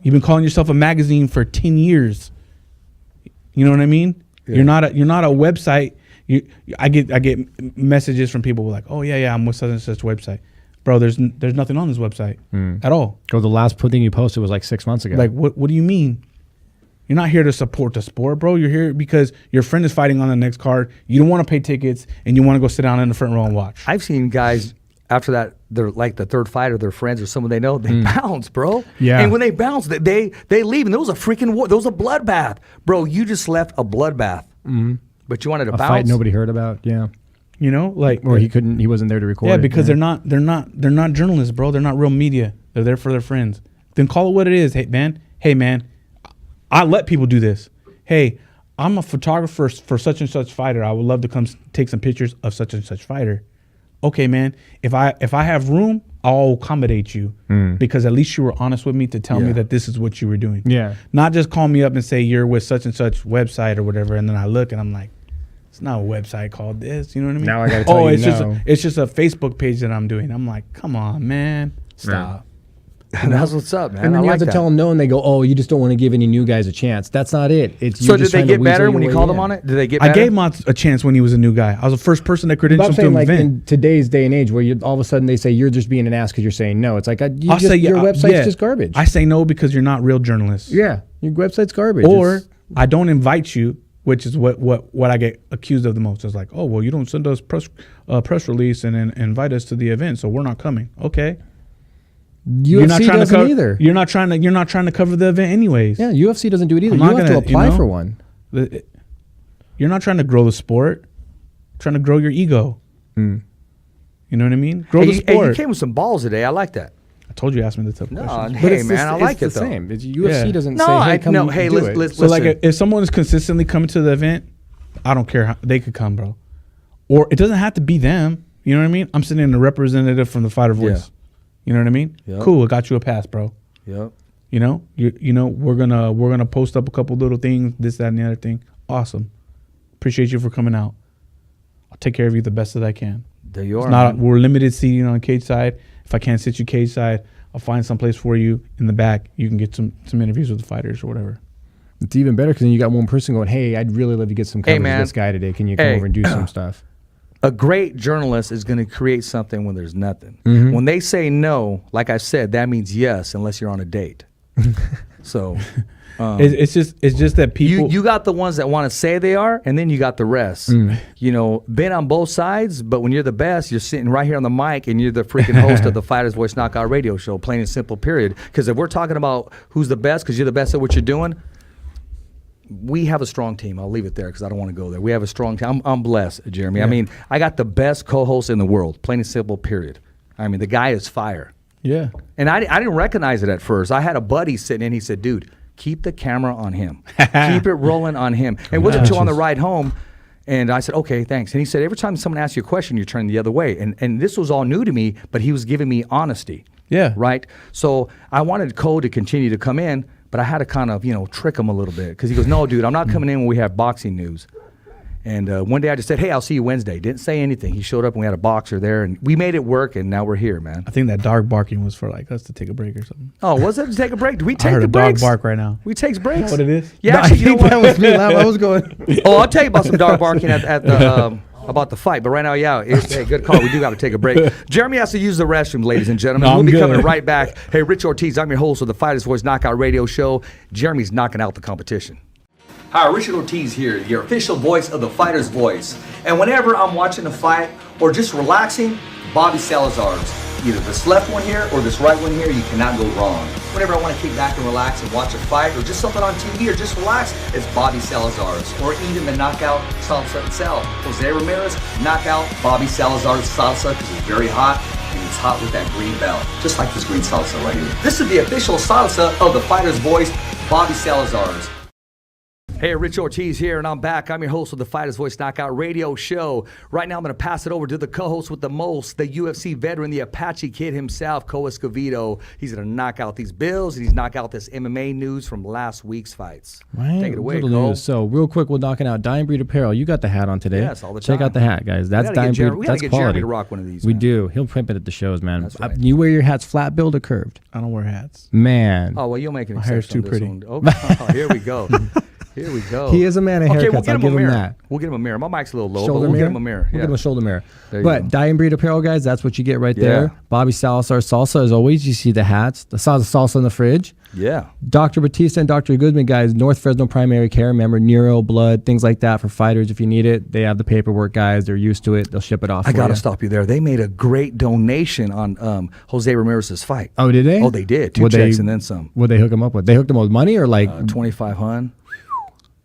You've been calling yourself a magazine for 10 years. You know what I mean? Yeah. You're not a website. I get messages from people like, "Oh yeah, I'm with such and such website." Bro, there's nothing on this website at all. The last thing you posted was like 6 months ago. Like what do you mean? You're not here to support the sport, bro. You're here because your friend is fighting on the next card. You don't want to pay tickets and you want to go sit down in the front row and watch. I've seen guys after that, they're like the third fighter, their friends or someone they know, they bounce, bro. Yeah. And when they bounce, they leave, and there was a freaking war. There was a bloodbath, bro. You just left a bloodbath, but you wanted to A bounce. fight nobody heard about. Yeah. You know, like Or he wasn't there to record. yeah, it, because they're not journalists, bro. They're not real media. They're there for their friends. Then call it what it is. Hey man, I let people do this. Hey, I'm a photographer for such and such fighter. I would love to come take some pictures of such and such fighter. Okay, man. If I have room, I'll accommodate you because at least you were honest with me to tell me that this is what you were doing. Yeah. Not just call me up and say you're with such and such website or whatever, and then I look and I'm like, it's not a website called this. You know what I mean? Now I gotta tell you it's just a Facebook page that I'm doing. I'm like, come on, man, stop. That's what's up, man. And then I you like have to that. tell them no, and they go, "Oh, you just don't want to give any new guys a chance." That's not it. It's So you did just they trying to get better weasel when your you way called them in. on it? Did they get I better? gave him a chance when he was a new guy. I was the first person that But credentialed I'm to saying, an like event. in today's day and age, where all of a sudden they say you're just being an ass because you're saying no. It's like your website's just garbage. I say no because you're not real journalists. Yeah, your website's garbage. Or I don't invite you, which is what I get accused of the most. It's like, oh well, you don't send us press release and invite us to the event, so we're not coming. Okay. UFC doesn't either. You're not trying to cover the event anyways. Yeah, UFC doesn't do it either. I'm You not have to gonna, apply for one. You're not trying to grow the sport. You're trying to grow your ego. You know what I mean? Grow the Hey, sport. you came with some balls today. I like that. I told you, ask me the tough No, questions. hey man, I like it it's the though. same. UFC Yeah. doesn't No, say, "Hey, I come no. do Hey, it." let's So like, listen. if someone is consistently coming to the event, I don't care how they could come, bro. Or it doesn't have to be them. You know what I mean? I'm sitting in a representative from the Fighter Voice. You know what I mean? Yep. Cool. I got you a pass, bro. Yep. You know, you know, we're gonna post up a couple little things, this, that, and the other thing. Awesome. Appreciate you for coming out. I'll take care of you the best that I can. There you It's are. not man. we're limited seating on cage side. If I can't sit you cage side, I'll find some place for you in the back. You can get some interviews with the fighters or whatever. It's even better because then you got one person going, "Hey, I'd really love to get some Hey, coverage of man. this guy today. Can you come Hey. over and do some stuff?" A great journalist is going to create something when there's nothing. Mm-hmm. When they say no, like I said, that means yes, unless you're on a date. So It's just that people. you got the ones that want to say they are, and then you got the rest. You know, been on both sides, but when you're the best, you're sitting right here on the mic, and you're the freaking host of the Fighters Voice Knockout Radio Show, plain and simple, period. Because if we're talking about who's the best, because you're the best at what you're doing, we have a strong team. I'll leave it there because I don't want to go there. We have a strong team. I'm blessed, Jeremy. Yeah. I mean, I got the best co-host in the world, plain and simple, period. I mean, the guy is fire. yeah. And I didn't recognize it at first. I had a buddy sitting in. He said, dude, keep the camera on him. Keep it rolling on him. And it wasn't until on the ride home. And I said, okay, thanks. And he said, every time someone asks you a question, you're turning the other way. And this was all new to me, but he was giving me honesty. Yeah. Right? So I wanted Cole to continue to come in, but I had to kind of, trick him a little bit. Because he goes, no, dude, I'm not coming in when we have boxing news. And one day I just said, hey, I'll see you Wednesday. Didn't say anything. He showed up and we had a boxer there, and we made it work, and now we're here, man. I think that dog barking was for like us to take a break or something. Oh, was it to take a break? Do we I take heard the a dog breaks? bark right now. We takes breaks. What it is? Yeah, actually, you know what? That was me. I was going. Oh, I'll tell you about some dog barking at the about the fight. But right now, yeah, hey, good call. We do got to take a break. Jeremy has to use the restroom, ladies and gentlemen. No, We'll I'm be good. coming right back. Hey, Rich Ortiz, I'm your host of the Fighters Voice Knockout Radio Show. Jeremy's knocking out the competition. Hi, Richard Ortiz here, your official voice of the Fighter's Voice. And whenever I'm watching a fight or just relaxing, Bobby Salazar's. Either this left one here or this right one here, you cannot go wrong. Whenever I want to kick back and relax and watch a fight or just something on TV or just relax, it's Bobby Salazar's. Or even the knockout salsa itself. Jose Ramirez, knockout Bobby Salazar's salsa because it's very hot. And it's hot with that green belt, just like this green salsa right here. This is the official salsa of the Fighter's Voice, Bobby Salazar's. Hey, Rich Ortiz here, and I'm back. I'm your host of the Fighters Voice Knockout Radio Show. Right now, I'm going to pass it over to the co-host with the most, the UFC veteran, the Apache Kid himself, Co Escovedo. He's going to knock out these bills, and he's knock out this MMA news from last week's fights. Right. Take it away, Little Cole. news. So real quick, we're knocking out Dying Breed Apparel. You got the hat on today. Yes, all the Check time. out the hat, guys. That's We gotta Dying get Jeremy- Breed. we gotta That's get quality. Jeremy to rock one of these, We man. do. He'll pimp it at the shows, man. That's right. You wear your hats flat billed or curved? I don't wear hats. Man. Oh, well, you'll make an My hair's exception too on this pretty. one. Okay. Oh, here we go. Here we go. He is a man of Okay, haircuts. we'll get I'll him give a him mirror. that. We'll get him a mirror. My mic's a little low, Shoulder but we'll mirror. get him a mirror. We'll Yeah. give him a shoulder mirror. There you But go. Dye and Breed Apparel, guys, that's what you get right Yeah. there. Bobby Salazar Salsa, as always. You see the hats. The salsa in the fridge. Yeah. Dr. Batista and Dr. Goodman, guys, North Fresno Primary Care. Remember, neuro, blood, things like that for fighters if you need it. They have the paperwork, guys. They're used to it. They'll ship it off I for got to you. stop you there. They made a great donation on Jose Ramirez's fight. Oh, did they? Oh, they did. 2 What'd checks they- and then some. What'd they hook him up with? They hooked him up with money or like 2,500.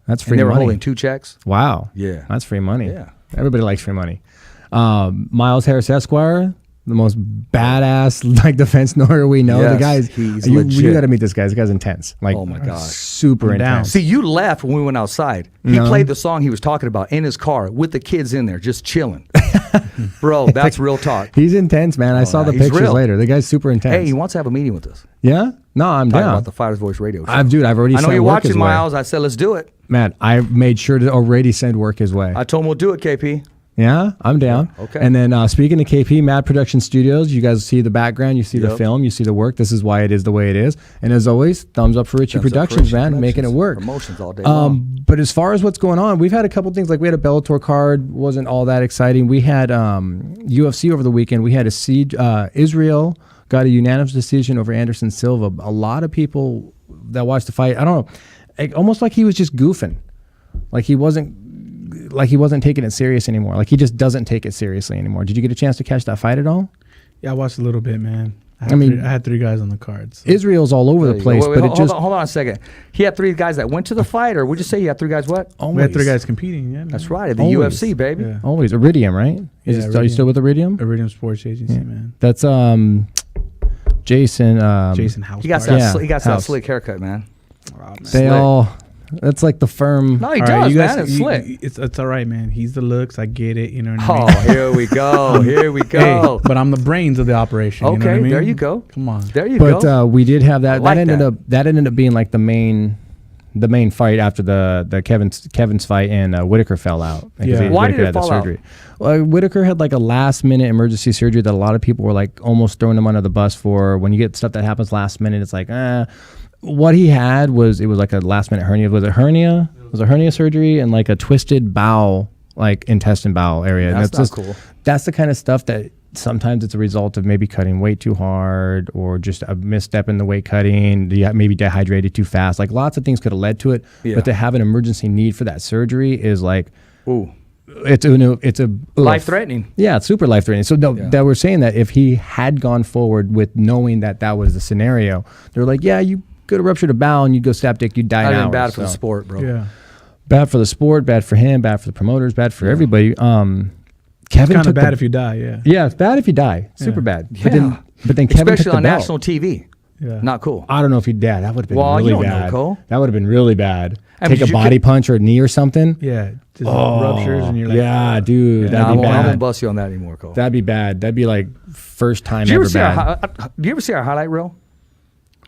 that's And free they were money. holding 2 checks. Wow. Yeah. That's free money. Yeah. Everybody likes free money. Miles Harris Esquire, the most badass like defense lawyer we know. Yes, the guy's he's you legit. got to meet this guy. This guy's intense. Like, Oh my gosh. super I'm down. intense. See, you left when we went outside. He No. played the song he was talking about in his car with the kids in there, just chilling. Bro, that's real talk. He's intense, man. I saw the he's pictures real. later. The guy's super intense. Hey, he wants to have a meeting with us. Yeah? No, I'm Talk down. about the Fighters Voice radio show. I've already I know sent you're work his watching, way. Miles. I said, let's do it. Man, I made sure to already send work his way. I told him we'll do it, KP. Yeah, I'm down. Okay. And then speaking of KP, Mad Production Studios, you guys see the background, you see the Yep. film, you see the work. This is why it is the way it is. And as always, thumbs up for Richie Thumbs up for Productions, Richie man, making it Productions. work. Promotions all day long. But as far as what's going on, we've had a couple things. Like we had a Bellator card, wasn't all that exciting. We had UFC over the weekend. We had a siege. Israel got a unanimous decision over Anderson Silva. A lot of people that watched the fight, I don't know, almost like he was just goofing, like he wasn't taking it serious anymore. Like he just doesn't take it seriously anymore. Did you get a chance to catch that fight at all? Yeah, I watched a little bit, man. I had 3 guys on the cards. So. Israel's all over the place, but it just hold on a second. He had 3 guys that went to the fight, or would you say he had 3 guys what? We had 3 guys competing. Yeah, man. That's right, at the Always. UFC, baby. Yeah. always Iridium, right? Are you Iridium. still with Iridium? Iridium Sports Agency, man. That's Jason. Jason House. He got Party. that. Yeah, He got that House. slick haircut, man. Oh, man. They Slick. all. That's like the firm. No, he All does, right, you man. guys, It's slick. It's all right, man. He's the looks. I get it. You know what I Oh, mean? here we go. Here we Hey, go. but I'm the brains of the operation. You know Okay, what I mean? there you go. Come on. There you But go. we did have that. like That ended up being like the main fight after the Kevin's fight and Whitaker fell out. Because Yeah. Why Whitaker did it had the fall out? surgery. Well, Whitaker had like a last minute emergency surgery that a lot of people were like almost throwing him under the bus for. When you get stuff that happens last minute, it's like, what he had was like a last minute hernia. Was it hernia? It was a hernia surgery and like a twisted bowel, like intestine bowel area. And That's not just cool. That's the kind of stuff that sometimes it's a result of maybe cutting weight too hard or just a misstep in the weight cutting. Maybe dehydrated too fast. Like lots of things could have led to it. Yeah. But to have an emergency need for that surgery is like, Ooh, it's a life-threatening. Yeah, it's super life threatening. So that we're saying that if he had gone forward with knowing that was the scenario, they're like, yeah, you could have ruptured a bowel and you'd go septic, you'd die Not in even hours. bad for the So, sport, bro. Yeah. bad for the sport, bad for him, bad for the promoters, bad for everybody. Kevin Kind took of bad if you die. Yeah. yeah, it's bad if you die. Super bad. Yeah. But then Kevin Especially took the on belt. national TV. Yeah. Not cool. I don't know if he'd dad. That would have been Well, really you don't know, bad. Cole. That would have been really bad. I mean, Take a you body could- punch or a knee or something. Yeah. Just ruptures and you're like, yeah, dude, Nah, I that'd be won't bad. bust you on that anymore, Cole. That'd be bad. That'd be like first time Do you ever ever see bad. do you ever see our highlight reel?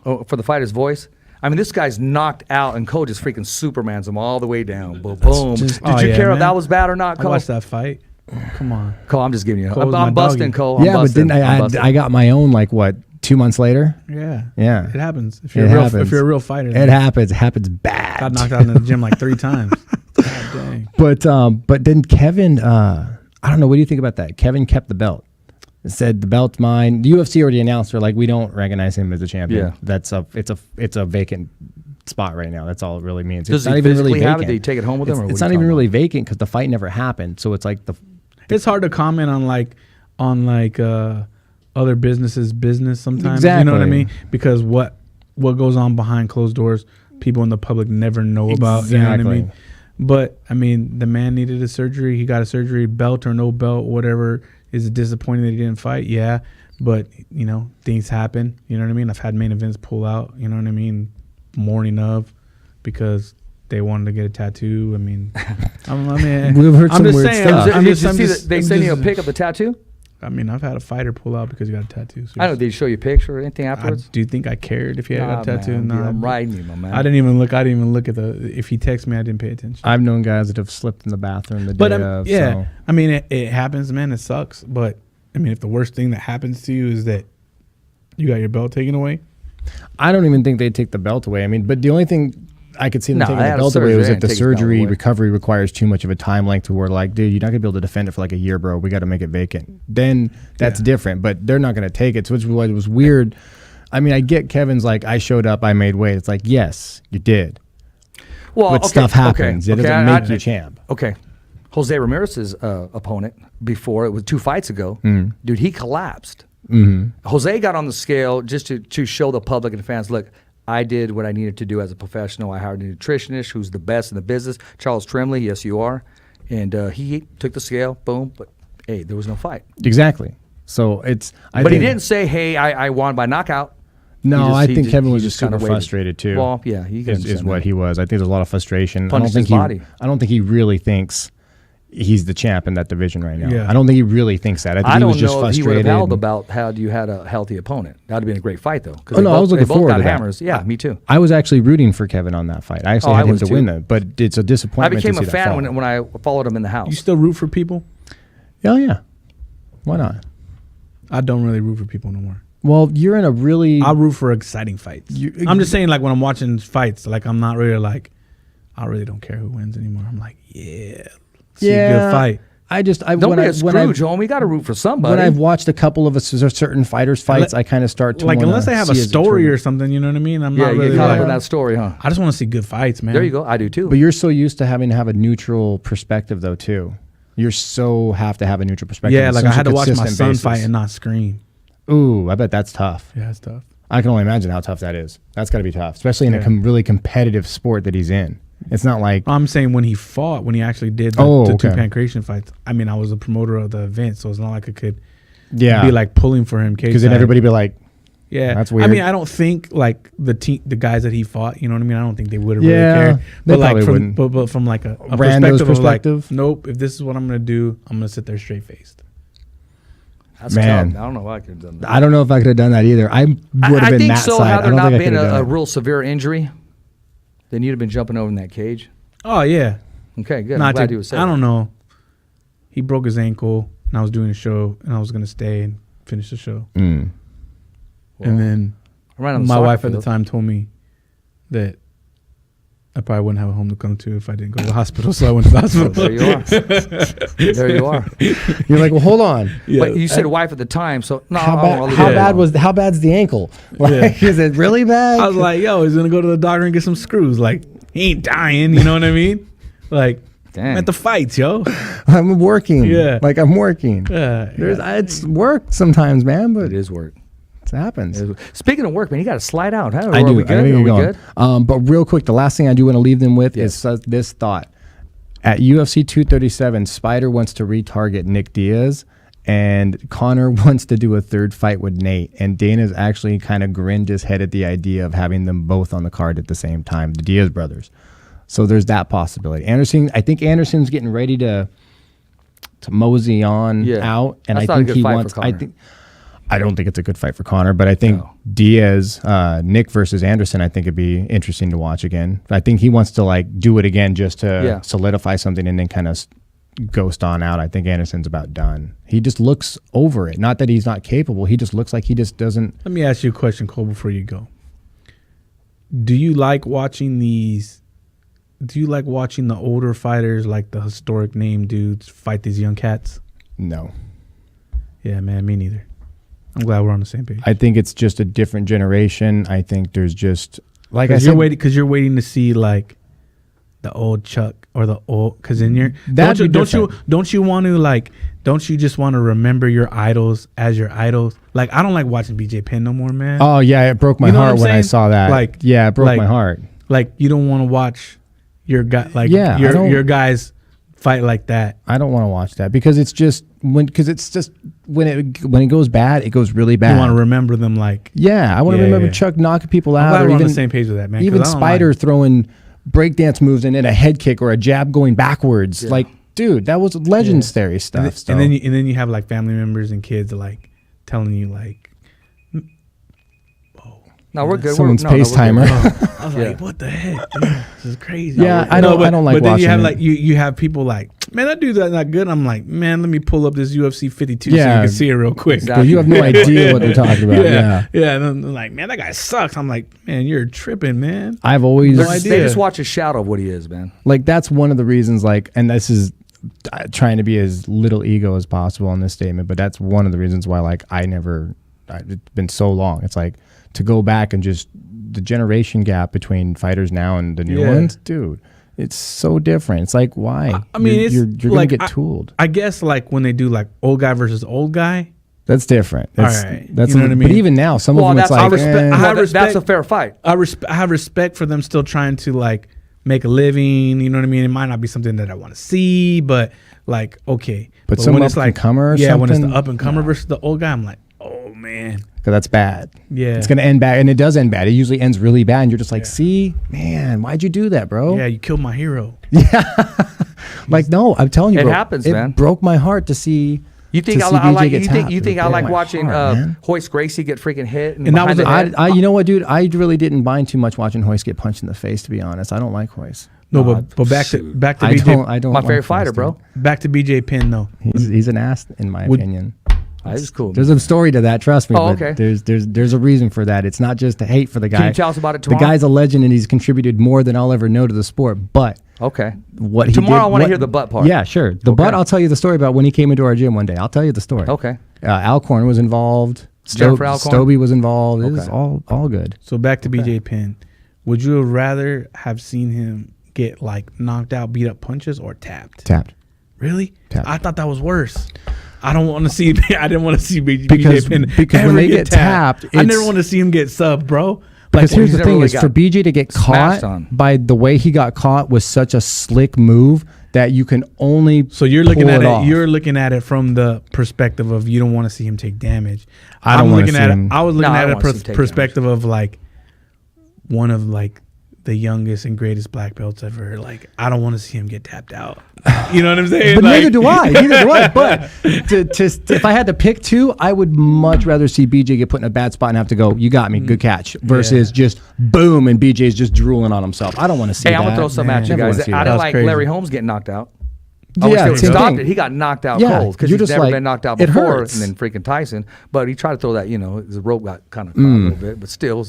Oh, for the fighter's voice. I mean, this guy's knocked out, and Cole just freaking Supermans him all the way down. Boom, boom. just- Did Oh, you yeah, care if man. that was bad or not, I Cole? watched that fight. Come on. Cole, I'm just giving you. Cole's I'm my busting, doggy. Cole. I'm Yeah, but busting. didn't I'm busting. I got my own like what 2 months later? Yeah. Yeah. It happens. If It you're happens. if you're a real fighter. It happens. It happens bad. Got knocked out in the gym like 3 times. God dang. But then Kevin, I don't know. What do you think about that? Kevin kept the belt. Said the belt's mine. The UFC already announced they're like, we don't recognize him as a champion. Yeah. It's a vacant spot right now. That's all it really means. Does It's not he even physically really have vacant. it? Did he take it home with him? Or what It's are not you even talking really vacant because the fight never happened. So it's like It's hard to comment on other businesses' business sometimes. You know what I Exactly. mean? Because what goes on behind closed doors, people in the public never know about. You know what I Exactly. mean? But I mean, the man needed a surgery. He got a surgery, belt or no belt, whatever. Is it disappointing that he didn't fight? Yeah. But, you know, things happen. You know what I mean? I've had main events pull out, you know what I mean, morning of, because they wanted to get a tattoo. I mean, We've heard I'm some just weird saying, stuff. I'm Did just- you I'm see just- that they I'm send you a just- pic of the tattoo? I mean, I've had a fighter pull out because he got a tattoo. So I don't know. Did he show you a picture or anything afterwards? do you think I cared if he had Nah, got a tattoo? man, No, dude, I'm riding you, my man. I didn't even look. I didn't even look at if he texted me, I didn't pay attention. I've known guys that have slipped in the bathroom the But day of. yeah, So. I mean, it happens, man. It sucks. But I mean, if the worst thing that happens to you is that you got your belt taken away, I don't even think they'd take the belt away. I mean, but the only thing I could see them No, taking they the had a belt away surgery. was They if the didn't take his belt surgery away. recovery requires too much of a time length to where like, dude, you're not gonna be able to defend it for like a year, bro. We got to make it vacant. Then that's different, but they're not gonna take it. So which is what was weird. I mean, I get Kevin's like, I showed up, I made weight. It's like, yes, you did. Well, But stuff happens. It doesn't make you champ. Okay. Jose Ramirez's opponent before, it was 2 fights ago, dude, he collapsed. Jose got on the scale just to show the public and the fans, look, I did what I needed to do as a professional. I hired a nutritionist who's the best in the business, Charles Tremley, yes you are. And he took the scale, boom, but hey, there was no fight. Exactly. So it's. But he didn't say, hey, I won by knockout. No, I think Kevin was he just kinda super waited. frustrated too. Well, yeah, he is what he was. I think there's a lot of frustration. Punished his I body. don't think he really thinks he's the champ in that division right now. Yeah. I don't think he really thinks that. I think I he don't was just know if he would frustrated. have held the belt had you had a healthy opponent. That would have been a great fight, though. Oh, no, I was looking they both forward got to that. hammers. Yeah, me too. I was actually rooting for Kevin on that fight. I actually I had him was to too. win it, but it's a I disappointment. became to a see that fan fall. when I followed him in the house. You still root for people? Oh yeah, why not? I don't really root for people no more. Well, you're in a really. I root for exciting fights. I'm just saying, like when I'm watching fights, like I'm not really like, I really don't care who wins anymore. I'm like, see a good fight. Don't be a Scrooge, homie. You got to root for somebody. When I've watched a couple of certain fighters' fights, I kind of start to like wanna unless they have a see as story true. or something, you know what I mean? I'm yeah, not you really get caught up like, in that story, huh? I just want to see good fights, man. There you go. I do too. But you're so used to having to have a neutral perspective, though, too. You're so have to have a neutral perspective. Yeah, on like I such a had to watch my consistent son basis. fight and not scream. Ooh, I bet that's tough. Yeah, it's tough. I can only imagine how tough that is. That's got to be tough, especially in a really competitive sport that he's in. It's not like I'm saying when he actually did the two pancreation fights. I mean, I was a promoter of the event, so it's not like I could be like pulling for him. Because then everybody be like, yeah, that's weird. I mean, I don't think like the guys that he fought, you know what I mean? I don't think they would have really Yeah, cared. they But like probably from wouldn't. but from like a Rando's perspective, perspective? of like, nope. If this is what I'm gonna do, I'm gonna sit there straight faced. That's Man. tough. I don't know if I could have done that. I don't know if I could have done that either. I would have I been think that so. side. Had I there don't not think I been could have a done it. real severe injury, then you'd have been jumping over in that cage. Oh yeah, Okay, good. I'm Not glad to- you said I don't know. He broke his ankle, and I was doing a show, and I was gonna stay and finish the show. Mm. And then Right on the my soccer wife at the field. time told me that I probably wouldn't have a home to come to if I didn't go to the hospital. So I went to the hospital. There you are. There you are. You're like, well, hold on. But you said wife at the time, so no. How I bad? won't leave How it bad alone. how bad's the ankle? Like, is it really bad? I was like, yo, he's gonna go to the doctor and get some screws. Like, he ain't dying, you know what I mean? Like, Dang. I'm at the fights, yo. I'm working. Yeah. Like I'm working. Yeah, It's work sometimes, man, but It is work. it happens. Speaking of work, man, you got to slide out. Huh? I Are do. we good? I think Are we you're good? But real quick, the last thing I do want to leave them with Yes. is this thought. At UFC 237, Spider wants to retarget Nick Diaz, and Connor wants to do a third fight with Nate. And Dana's actually kind of grinned his head at the idea of having them both on the card at the same time, the Diaz brothers. So there's that possibility. I think Anderson's getting ready to mosey on out, and That's I not a think good he fight for wants. Connor. I don't think it's a good fight for Connor, but I think Diaz, Nick versus Anderson, I think it'd be interesting to watch again. I think he wants to like do it again just to solidify something and then kind of ghost on out. I think Anderson's about done. He just looks over it. Not that he's not capable. He just looks like he just doesn't. Let me ask you a question, Cole, before you go. Do you like watching these? Do you like watching the older fighters, like the historic name dudes, fight these young cats? No. Yeah, man, me neither. I'm glad we're on the same page. I think it's just a different generation. I think there's just like I said, you're waiting to see like the old Chuck or the old because in your That'd be don't you want to like don't you just want to remember your idols as your idols? Like I don't like watching BJ Penn no more, man. Oh yeah, it broke my You know what heart I'm when I saying? saw that. Like yeah, it broke my heart. Like you don't want to watch your guy like Yeah, your guys fight like that. I don't want to watch that because it's just when it goes bad, it goes really bad. You want to remember them like Yeah, I want to remember Chuck knocking people I'm out. glad Or we're on even the same page with that, man. 'cause even I don't Spider like- throwing breakdance moves and then a head kick or a jab going backwards. Like, dude, that was legendary stuff. and then you have like family members and kids like telling you like No, we're good. Someone's we're good. FaceTimer. I was like, what the heck? Dude, this is crazy. Yeah, I don't like But then you watching have it. like you have people like man, that dude's not good. I'm like, man, let me pull up this UFC 52 so you Yeah. can see it real quick. Exactly. Well, you have no idea what they're talking about. Yeah. Yeah. And I'm like, man, that guy sucks. I'm like, man, you're tripping, man. I've always No idea. They just watch a shadow of what he is, man. like that's one of the reasons. Like, and this is trying to be as little ego as possible in this statement, but that's one of the reasons why like it's been so long. It's like to go back and just the generation gap between fighters now and the new ones, dude. It's so different. It's like why? I mean, you're like, gonna get tooled. I guess like when they do like old guy versus old guy. That's different. That's, All right. That's You know what I mean? But even now, some of them it's that's like I have that's respect. a fair fight. I have respect for them still trying to like make a living. You know what I mean? It might not be something that I want to see, but like okay. But some when it's like up-and-comer or yeah, when it's the something? up and comer versus the old guy, I'm like, oh man, because that's bad. Yeah. It's gonna end bad, and it does end bad. It usually ends really bad, and you're just like, see, man, why'd you do that, bro? yeah, you killed my hero. Like, no, I'm telling you, It bro, happens, it man. broke my heart to see. You think to I, see I BJ like? get You think tapped. you think It I broke like my watching heart, man. Hoist Gracie get freaking hit And that behind was the a- head? I you know what, dude? I really didn't mind too much watching Hoist get punched in the face. To be honest, I don't like Hoist. No, but back to I BJ. don't. My like favorite Hoist, fighter, dude. bro. Back to BJ Penn though. He's an ass in my opinion. He's cool. There's a story to that, trust me. Oh, but okay. There's a reason for that. It's not just a hate for the guy. Can you tell us about it The tomorrow? guy's a legend and he's contributed more than I'll ever know to the sport. But Okay. what he Tomorrow did, I want to what- hear the butt part. Yeah, sure. The butt, I'll tell you the story about when he came into our gym one day. I'll tell you the story. Okay. Alcorn was involved. Jennifer Alcorn? Stobie was involved. It was Okay. all good. So back to BJ Penn. Would you rather have seen him get like knocked out, beat up punches, or tapped? Tapped. Really? Tapped. I thought that was worse. I don't want to see. I didn't want to see BJ Penn because ever when they get tapped, I never it's- want to see him get subbed, bro. Because here's he's the never thing really is got for BJ to get smashed caught on. by the way he got caught was such a slick move that you can only So you're looking pull at it. off. You're looking at it from the perspective of you don't want to see him take damage. I don't I'm wanna looking see at him- it. I was looking No, I at don't it wanna see him take perspective of like one of like the youngest and greatest black belts ever. Like I don't want to see him get tapped out. You know what I'm saying? But Like- neither do I. Neither do I. But if I had to pick two, I would much rather see BJ get put in a bad spot and have to go, you got me, good catch, versus just boom and BJ's just drooling on himself. I don't want to see Hey, that. I'm gonna throw some at you Never wanna guys. see I that. didn't That's like crazy. Larry Holmes getting knocked out. Yeah, I wish they same stopped thing. it. He got knocked out Yeah, cold because you're he's just never like, been knocked out it before. hurts. And then freaking Tyson, but he tried to throw that. You know, the rope got kind of caught a little bit, but still,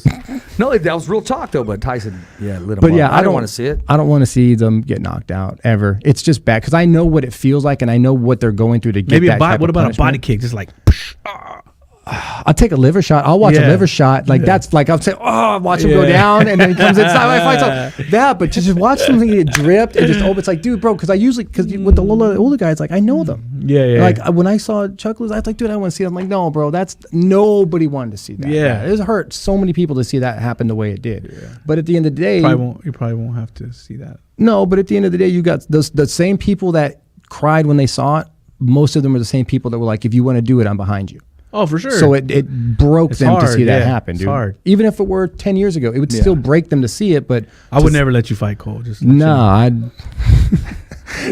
no, that was real talk though. But Tyson, lit him But up. yeah, I don't want to see it. I don't want to see them get knocked out ever. It's just bad because I know what it feels like and I know what they're going through to get Maybe that type what of about a punishment. body kick? Just like I'll take a liver shot. I'll watch a Yeah. liver shot. Like that's like I'll say, oh, watch him go Yeah. down, and then he comes inside. Fights that, but to just watch something get dripped and just it's like, dude, bro, because I usually with the older guys, like I know them. Yeah. Like when I saw Chuck Liddell, I was like, dude, I want to see. I'm like, no, bro, that's nobody wanted to see that. Yeah. it hurt so many people to see that happen the way it did. Yeah. But at the end of the day, you probably won't have to see that. no. But at the end of the day, you got the same people that cried when they saw it. Most of them are the same people that were like, if you want to do it, I'm behind you. Oh, for sure. So it broke It's them to hard, see that yeah. happen, It's dude. hard. Even if it were 10 years ago, it would still break them to see it. But I would never let you fight Cole. Just No, I'd.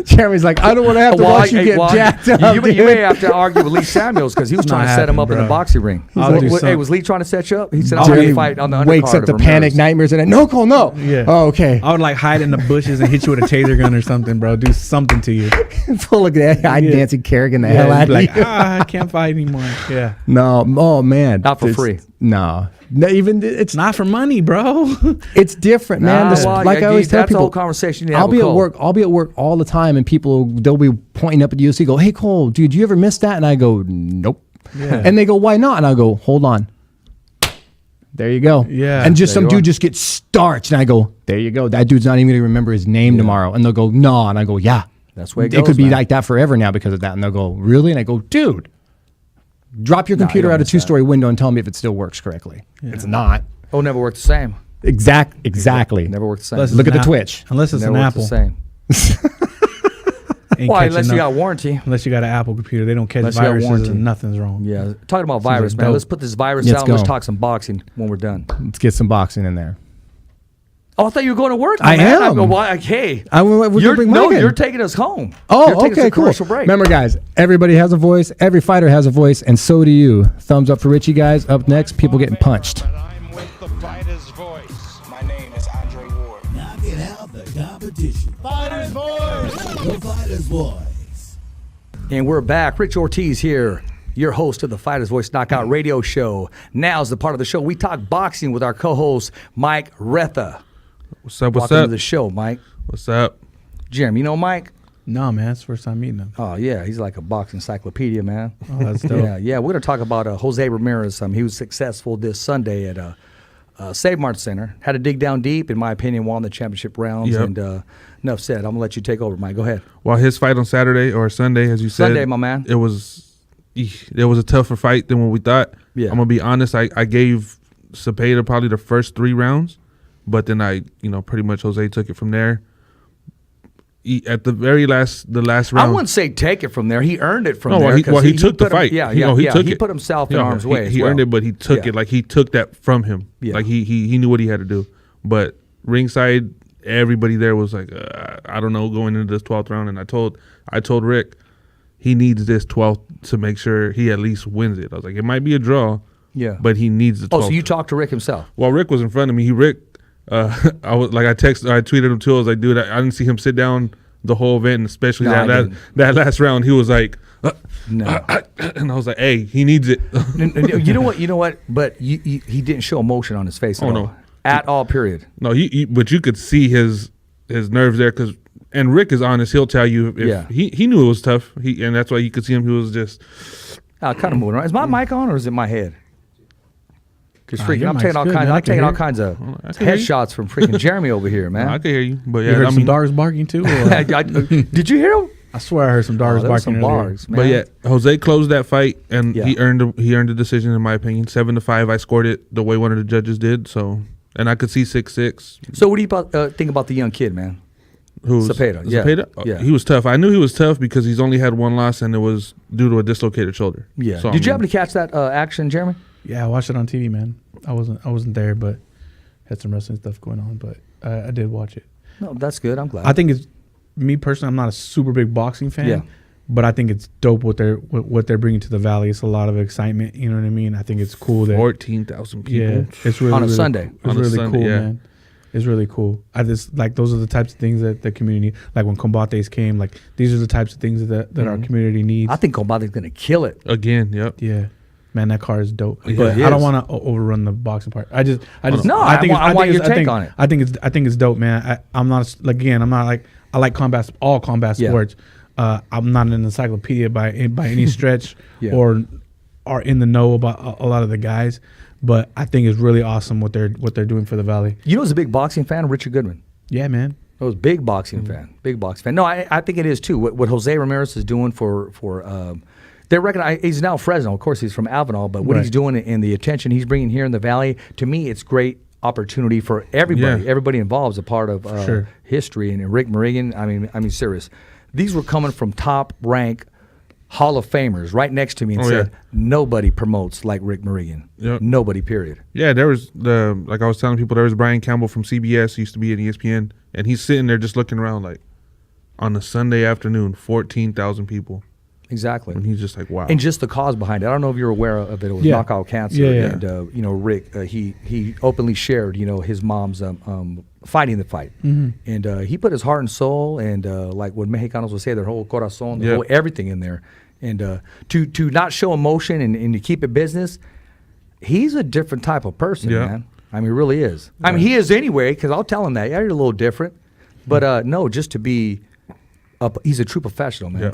Jeremy's like, I don't want to have to watch you get jacked up. You may have to argue with Lee Samuels because he was trying to set him up in a bro. boxing ring. I'll do Hey, something. was Lee trying to set you up? He said, "I'll let Jeremy you fight on the undercard." wakes up of to Ramirez. panic nightmares and no, Cole, no. Yeah. Oh, okay. I would like hide in the bushes and hit you with a taser gun or something, bro. Do something to you. Full of that. I'm Yeah. dancing Kerrigan the hell Yeah, out be of like, you. I can't fight anymore. Yeah. No, oh man, Not for It's- free. No, even it's Not for money, bro. It's different, man. Nah, This- well, like I always tell that's a people, whole conversation you have I'll with be at Cole. work. I'll be at work all the time, and they'll be pointing up at you. Go, hey Cole, dude, you ever miss that? And I go, nope. Yeah. And they go, why not? And I go, hold on. There you go. Yeah. And just There some you dude are. just gets starched, and I go, there you go. That dude's not even gonna remember his name tomorrow. And they'll go, no. And I go, yeah. That's the way it It goes, could be man. like that forever now because of that. And they'll go, really? And I go, dude, drop your computer don't out a miss that. 2-story window and tell me if it still works correctly. It's not. Oh, never worked the same. Exactly. Never worked the same. Unless Look it's at the an Twitch. Unless it's Never an worked Apple. the same. Ain't Why? catching Unless you no- got warranty. Unless you got an Apple computer, they don't catch Unless you got viruses warranty. and nothing's wrong. Yeah. Talking about virus, like man. dope. Let's put this virus Let's out and let's go. talk some boxing when we're done. Let's get some boxing in there. Oh, I thought you were going to work. I man. am. go, why? Like, hey, we're gonna you're, bring no, Mike in. you're taking us home. Oh, You're taking us okay, to cool. commercial break. Remember, guys, everybody has a voice. Every fighter has a voice, and so do you. Thumbs up for Richie, guys. Up next, people getting punched. And I'm with the fighter's voice. My name is Andre Ward. Knocking out the competition. Fighters Voice. The Fighters Voice. And we're back. Rich Ortiz here, your host of the Fighters Voice Knockout Radio Show. Now's the part of the show we talk boxing with our co-host, Mike Retha. What's up? What's Welcome up? to the show, Mike. What's up? Jeremy, you know Mike? No, man, it's the first time meeting him. Oh, yeah. He's like a boxing encyclopedia, man. Oh, that's dope. Yeah. We're going to talk about Jose Ramirez. He was successful this Sunday at Save Mart Center. Had to dig down deep, in my opinion, won the championship rounds. Yep. And enough said. I'm going to let you take over, Mike. Go ahead. Well, his fight on Saturday or Sunday, as you said. Sunday, my man. It was a tougher fight than what we thought. Yeah. I'm going to be honest. I gave Cepeda probably the first 3 rounds, but then pretty much Jose took it from there. At the last round. I wouldn't say take it from there. He earned it from No, there. he took the fight. He took he it. put himself in harm's way. He earned it, but he took it. Like, he took that from him. Yeah. Like, he knew what he had to do. But ringside, everybody there was like, I don't know, going into this 12th round. And I told Rick, he needs this 12th to make sure he at least wins it. I was like, it might be a draw, but he needs the 12th. Oh, so you talked to Rick himself? Well, Rick was in front of me. I tweeted him too. I was like, dude, I didn't see him sit down the whole event, and especially that last round. He was like, No. and I was like, hey, he needs it. You know what? But he didn't show emotion on his face at all. At all, period. No, but you could see his nerves there, and Rick is honest. He'll tell you if he knew it was tough. And that's why you could see him. He was just kind of moving around. Is my mic on or is it my head? Because your I'm mic's taking all good, kinds. man. I I'm can taking all hear kinds of I can hear you. headshots from freaking Jeremy over here, man. I can hear you, but You heard some dogs barking too? Or? Did you hear him? I swear I heard some dogs There was barking some earlier. barks, man. But yeah, Jose closed that fight, and Yeah. he earned the decision in my opinion. 7-5. I scored it the way one of the judges did. So, and I could see 6-6. So what do you think about the young kid, man? Who's Cepeda, yeah. Cepeda? Yeah. He was tough. I knew he was tough because he's only had one loss, and it was due to a dislocated shoulder. Yeah. So, Did you happen to catch that action, Jeremy? Yeah, I watched it on TV, man. I wasn't there, but had some wrestling stuff going on. But I did watch it. No, that's good. I'm glad. I think it's me personally. I'm not a super big boxing fan. Yeah. But I think it's dope what they're bringing to the valley. It's a lot of excitement. You know what I mean? I think it's cool that 14,000 people. Yeah, it's really On a really, Sunday. It's On a really Sunday, cool, yeah. man. It's really cool. I just like those are the types of things that the community, like when Combates came, like these are the types of things that our community needs. I think Combate's going to kill it. Again, yep. Yeah, man, that car is dope. Yeah, But it I don't is. want to overrun the boxing part. I just No, I want your take on it. I think it's dope, man. I'm not like I like all combat Yeah. sports. I'm not an encyclopedia by any stretch Yeah. or are in the know about a lot of the guys, but I think it's really awesome what they're doing for the Valley. You know who's a big boxing fan? Richard Goodman. Yeah, man. I was a big boxing fan. Big boxing fan. No, I think it is too. What Jose Ramirez is doing for they recognize he's now Fresno. Of course, he's from Avenal, but what Right. he's doing and the attention he's bringing here in the Valley, to me, it's great opportunity for everybody. Yeah. Everybody involved is a part of Sure. history. And Rick Merigan, I mean, serious. These were coming from top rank Hall of Famers right next to me and said, nobody promotes like Rick Merigan. Yep. Nobody, period. Yeah, there was like I was telling people, there was Brian Campbell from CBS, he used to be at ESPN, and he's sitting there just looking around like, on a Sunday afternoon, 14,000 people. Exactly. And he's just like, wow. And just the cause behind it. I don't know if you're aware of it. It was Yeah. knockout cancer. Yeah, yeah. And, Rick, he openly shared, his mom's fighting the fight. Mm-hmm. And he put his heart and soul and, like what Mexicanos would say, their whole corazón, Yeah. whole everything in there. And to not show emotion and to keep it business, he's a different type of person, Yeah. man. I mean, he really is. I mean, he is anyway, because I'll tell him that. Yeah, you're a little different. But no, just to be, he's a true professional, man. Yeah.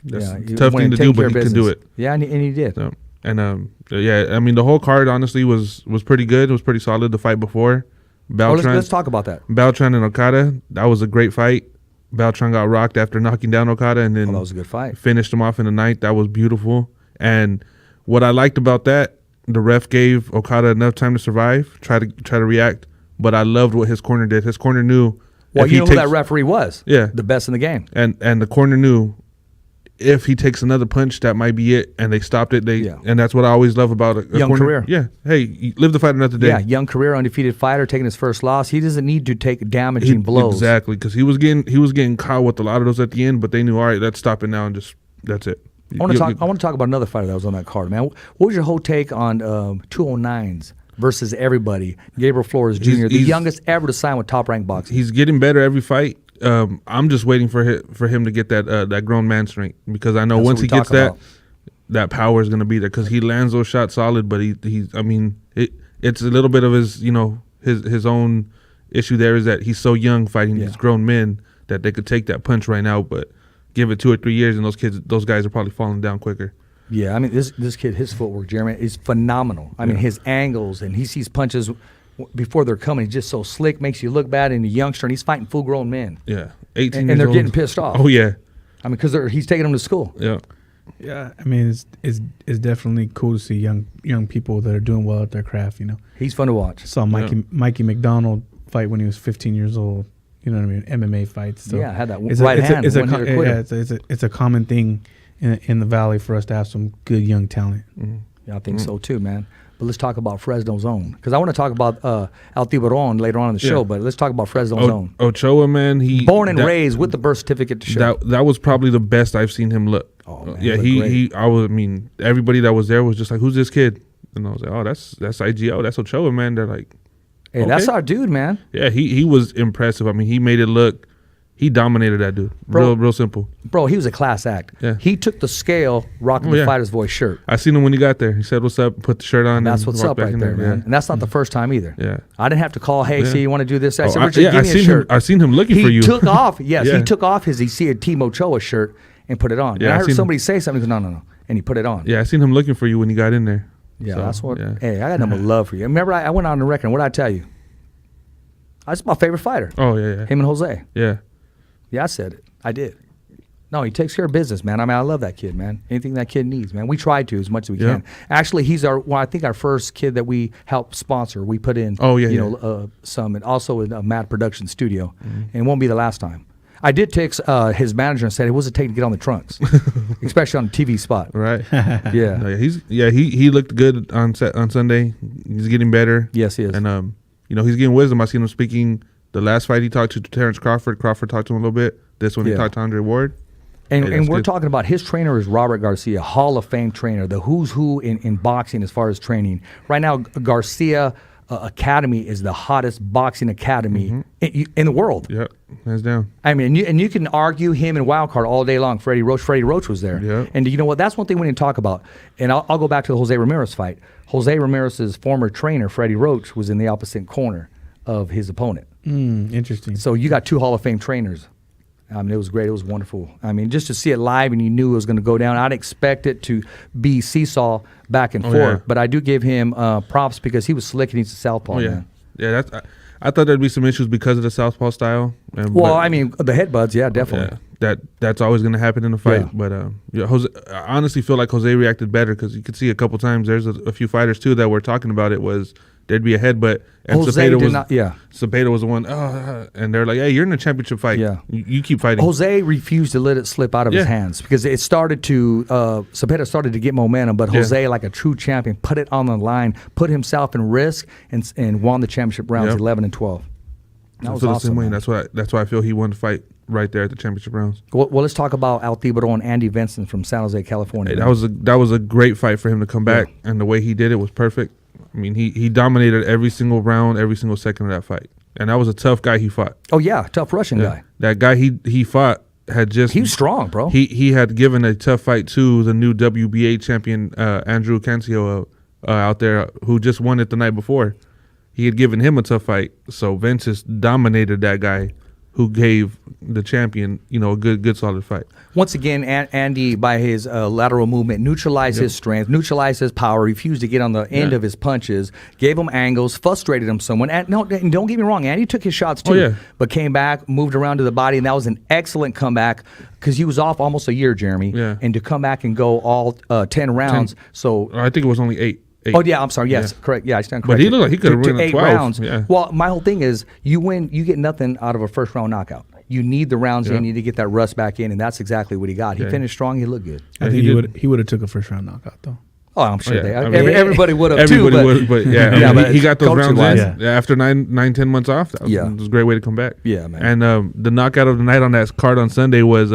That's Yeah, a he tough went thing to and taken do, care but of he can do business. it. Yeah, and he did. So, and yeah, I mean, the whole card honestly was pretty good. It was pretty solid. The fight before, Beltran, let's talk about that. Beltran and Okada, that was a great fight. Beltran got rocked after knocking down Okada, and then that was a good fight. finished him off in the ninth. That was beautiful. And what I liked about that, the ref gave Okada enough time to survive, try to react. But I loved what his corner did. His corner knew. Well, if you he know who takes- that referee was. Yeah. The best in the game. and the corner knew if he takes another punch, that might be it, and they stopped it. And that's what I always love about a Young corner. career. Yeah, hey, you live to fight another day. Yeah, young career, undefeated fighter, taking his first loss. He doesn't need to take damaging blows. Exactly, because he was getting caught with a lot of those at the end, but they knew, all right, let's stop it now and just that's it. I want to talk about another fighter that was on that card, man. What was your whole take on 209's versus everybody. Gabriel Flores Jr., the youngest ever to sign with Top Rank Boxing. He's getting better every fight. I'm just waiting for him to get that grown man strength, because I know That's once what he we gets talk about. that power is going to be there, because he lands those shots solid. But it's a little bit of his his own issue there, is that he's so young fighting these grown men that they could take that punch right now, but give it 2 or 3 years and those guys are probably falling down quicker. Yeah, I mean, this kid, his footwork, Jeremy, is phenomenal. I mean, his angles, and he sees punches before they're coming. He's just so slick, makes you look bad in a youngster, and he's fighting full-grown men. Yeah, 18 and years they're old. getting pissed off. Oh, yeah. I mean, because he's taking them to school. Yeah. Yeah, I mean, it's definitely cool to see young people that are doing well at their craft. He's fun to watch. Saw Mikey McDonald fight when he was 15 years old. You know what I mean? MMA fights. So had that right hand. It's a common thing in the Valley for us to have some good young talent. Mm-hmm. Yeah, I think so too, man. But let's talk about Fresno's own, because I want to talk about El Tiburon later on in the show. But let's talk about Fresno's own. Ochoa, man, born and raised with the birth certificate to show. That was probably the best I've seen him look. Oh man, yeah, everybody that was there was just like, who's this kid? And I was like, oh, that's IGO, that's Ochoa, man. They're like, hey, that's our dude, man. Yeah, he was impressive. I mean, he made it look. He dominated that dude. Real simple. Bro, he was a class act. Yeah. He took the scale rocking the Fighter's Voice shirt. I seen him when he got there. He said, what's up? Put the shirt on. And that's what's up right there, man. Yeah. And that's not the first time either. Yeah. I didn't have to call, hey, see, you want to do this? I said, I Richard, give me a shirt. I seen him looking for you. He took off. Yes, he took off his Team Ochoa shirt and put it on. Yeah, and I heard somebody say something. He goes, no. And he put it on. Yeah, I seen him looking for you when he got in there. Yeah, that's what. Yeah. Hey, I got nothing but love for you. Remember, I went on the record. What did I tell you? That's my favorite fighter. Oh, yeah. Him and Jose. Yeah. Yeah, I said it. I did. No, he takes care of business, man. I mean, I love that kid, man. Anything that kid needs, man. We try to as much as we can. Actually, he's I think our first kid that we helped sponsor. We put in, some, and also in a Mad Production studio. And it won't be the last time. I did text his manager and said it wasn't taking to get on the trunks, especially on a TV spot. Right. Yeah. No, he looked good on Sunday. He's getting better. Yes, he is. And he's getting wisdom. I seen him speaking. The last fight he talked to Terrence Crawford. Crawford talked to him a little bit. This one he talked to Andre Ward. And we're talking about his trainer is Robert Garcia, Hall of Fame trainer, the who's who in boxing as far as training. Right now, Garcia Academy is the hottest boxing academy in the world. Yeah, hands down. I mean, and you can argue him and Wildcard all day long. Freddie Roach was there. Yeah. And you know what? That's one thing we didn't talk about. And I'll go back to the Jose Ramirez fight. Jose Ramirez's former trainer, Freddie Roach, was in the opposite corner of his opponent. Interesting. So you got two Hall of Fame trainers. I mean, it was great. It was wonderful. I mean, just to see it live and you knew it was going to go down. I'd expect it to be seesaw back and forth. Yeah. But I do give him props because he was slick and he's a southpaw, man. Yeah, I thought there'd be some issues because of the southpaw style. I mean, the headbutts, yeah, definitely. Yeah, that's always going to happen in a fight. Yeah. But Jose, I honestly feel like Jose reacted better because you could see a couple times there's a few fighters, too, that were talking about it was there'd be a headbutt. And Cepeda was the one, and they're like, hey, you're in a championship fight. Yeah. You keep fighting. Jose refused to let it slip out of his hands because it started to, Cepeda started to get momentum, but Jose, like a true champion, put it on the line, put himself in risk, and won the championship rounds 11 and 12. That was awesome. The same way. That's why I feel he won the fight right there at the championship rounds. Well, let's talk about El Tiburon and Andy Vincent from San Jose, California. Hey, that was a great fight for him to come back, and the way he did it was perfect. I mean, he dominated every single round, every single second of that fight. And that was a tough guy he fought. Oh, yeah, tough Russian guy. That guy he fought had just... He was strong, bro. He had given a tough fight to the new WBA champion, Andrew Cancio, out there, who just won it the night before. He had given him a tough fight. So Vince just dominated that guy who gave the champion, a good solid fight. Once again, Andy, by his lateral movement, neutralized his strength, neutralized his power, refused to get on the end of his punches, gave him angles, frustrated him somewhat. And don't get me wrong, Andy took his shots too, but came back, moved around to the body, and that was an excellent comeback because he was off almost a year, Jeremy. Yeah. And to come back and go all 10 rounds. So I think it was only 8. Oh, yeah, I'm sorry. Yes, correct. Yeah, I stand corrected. But he looked like he could have won 8 12 rounds. Yeah. Well, my whole thing is you get nothing out of a first round knockout. You need the rounds in, you need to get that rust back in, and that's exactly what he got. He finished strong, he looked good. I think he would have took a first round knockout though. Oh, I'm sure everybody would have too. But he got those rounds in after 9-10 months off. That was a great way to come back. Yeah, man. And the knockout of the night on that card on Sunday was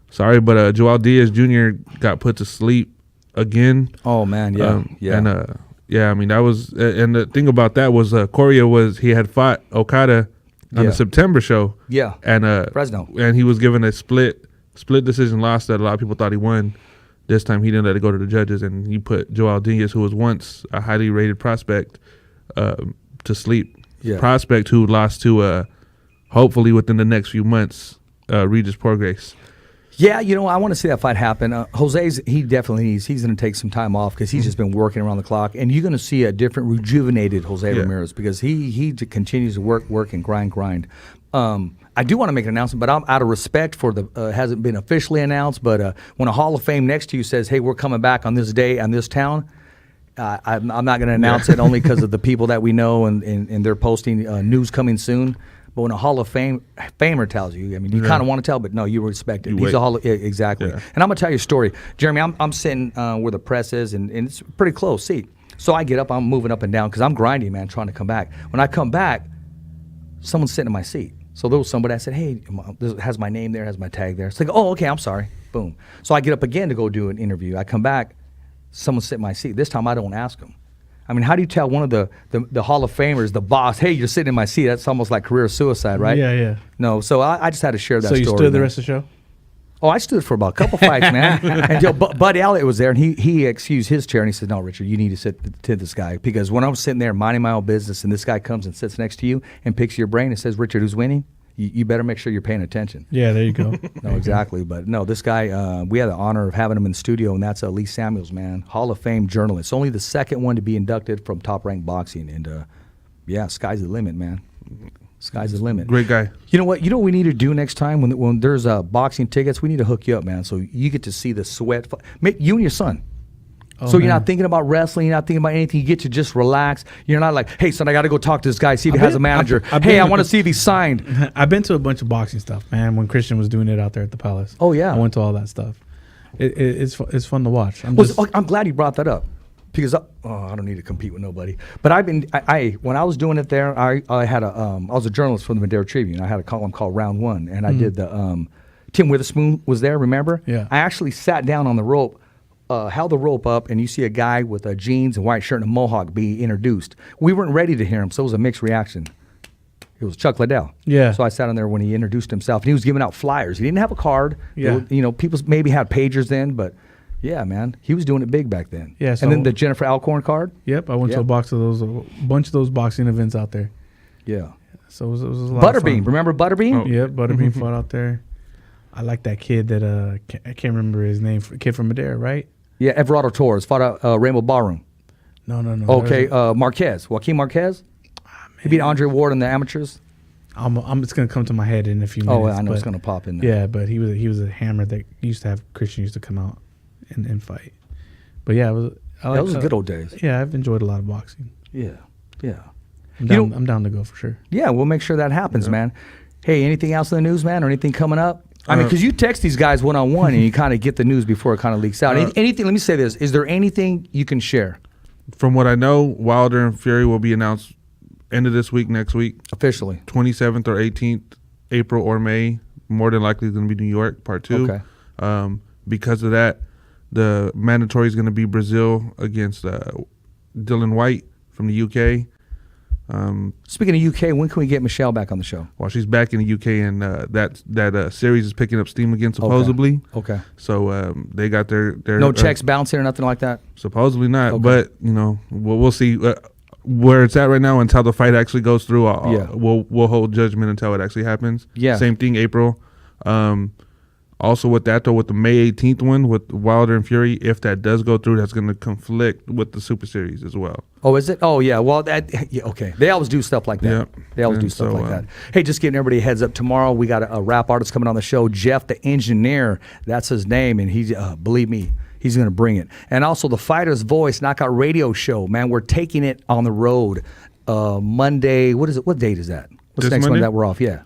sorry, but Joel Diaz Jr. got put to sleep again. Oh man, And Yeah, I mean that was, and the thing about that was Correa he had fought Okada on the September show. Yeah, and Fresno, and he was given a split decision loss that a lot of people thought he won. This time he didn't let it go to the judges, and he put Joe Aldinez, who was once a highly rated prospect, to sleep. Yeah. Prospect who lost to hopefully within the next few months, Regis Porgrace. Yeah, I want to see that fight happen. Jose's, he's going to take some time off because he's just been working around the clock, and you're going to see a different, rejuvenated Jose Ramirez because he continues to work, and grind. I do want to make an announcement, but I'm out of respect for hasn't been officially announced, but when a Hall of Fame next to you says, hey, we're coming back on this day on this town, I'm not going to announce it only because of the people that we know and they're posting news coming soon. But when a Hall of Famer tells you, I mean, you kind of want to tell, but no, you respect it. He's a Hall of exactly. Yeah. And I'm going to tell you a story. Jeremy, I'm sitting where the press is, and it's a pretty close seat. So I get up, I'm moving up and down because I'm grinding, man, trying to come back. When I come back, someone's sitting in my seat. So there was somebody, I said, hey, this has my name there, has my tag there. It's like, oh, okay, I'm sorry. Boom. So I get up again to go do an interview. I come back, someone's sitting in my seat. This time I don't ask them. I mean, how do you tell one of the Hall of Famers, the boss, hey, you're sitting in my seat? That's almost like career suicide, right? Yeah. No, so I just had to share that story. So you stood the rest of the show? Oh, I stood for about a couple fights, man. Until Buddy Elliott was there, and he excused his chair, and he said, no, Richard, you need to sit to this guy. Because when I'm sitting there minding my own business, and this guy comes and sits next to you and picks your brain and says, Richard, who's winning? You better make sure you're paying attention. Yeah, there you go. No, exactly. But no, this guy, we had the honor of having him in the studio, and that's Lee Samuels, man, Hall of Fame journalist. Only the second one to be inducted from Top Rank Boxing. And, yeah, sky's the limit, man. Sky's the limit. Great guy. You know what? You know what we need to do next time when there's boxing tickets? We need to hook you up, man, so you get to see the sweat. You and your son. So you're not thinking about wrestling, you're not thinking about anything. You get to just relax. You're not like, hey, son, I got to go talk to this guy, see if he has a manager. Hey, I want to see if he's signed. I've been to a bunch of boxing stuff, man, when Christian was doing it out there at the Palace. Oh, yeah. I went to all that stuff. It's fun to watch. I'm glad you brought that up because I don't need to compete with nobody. But when I was doing it there, I had I was a journalist for the Madera Tribune. I had a column called Round One, and I did the Tim Witherspoon was there, remember? Yeah. I actually sat down on the rope, held the rope up, and you see a guy with jeans and white shirt and a mohawk be introduced. We weren't ready to hear him, so it was a mixed reaction. It was Chuck Liddell. Yeah. So I sat on there when he introduced himself, and he was giving out flyers. He didn't have a card. Yeah. People maybe had pagers then, but yeah, man, he was doing it big back then. Yeah. So and then the Jennifer Alcorn card. Yep, I went to a bunch of those boxing events out there. Yeah. So it was a lot of fun. Butterbean, remember Butterbean? Oh. Yep, Butterbean fought out there. I like that kid that I can't remember his name. Kid from Madera, right? Yeah, Everardo Torres fought out Rainbow Ballroom. No. Okay, Marquez, Joaquin Marquez. He beat Andre Ward in the amateurs. It's gonna come to my head in a few minutes. Oh, I know it's gonna pop in there. Yeah, but he was a hammer that Christian used to come out and fight. But yeah, those were good old days. Yeah, I've enjoyed a lot of boxing. Yeah. I'm down to go for sure. Yeah, we'll make sure that happens, man. Hey, anything else in the news, man, or anything coming up? I mean, because you text these guys one-on-one and you kind of get the news before it kind of leaks out. Anything? Let me say this: is there anything you can share? From what I know, Wilder and Fury will be announced end of this week, next week, officially 27th or 18th, April or May. More than likely, it's going to be New York, Part 2. Okay. Because of that, the mandatory is going to be Brazil against Dylan White from the UK. Speaking of UK, when can we get Michelle back on the show? Well, she's back in the UK, and that series is picking up steam again, supposedly. Okay. So they got their no checks bouncing or nothing like that. Supposedly not, but we'll see where it's at right now until the fight actually goes through. We'll hold judgment until it actually happens. Yeah. Same thing, April. Also with that though, with the May 18th one with Wilder and Fury, if that does go through, that's going to conflict with the Super Series as well. Oh, is it? Oh, yeah. Well, okay. They always do stuff like that. Yep. They always do stuff like that. Hey, just giving everybody a heads up. Tomorrow we got a rap artist coming on the show, Jeff the Engineer. That's his name, and he's believe me, he's going to bring it. And also the Fighter's Voice Knockout Radio Show. Man, we're taking it on the road Monday. What is it? What date is that? What's the next Monday? one that we're off? Yeah.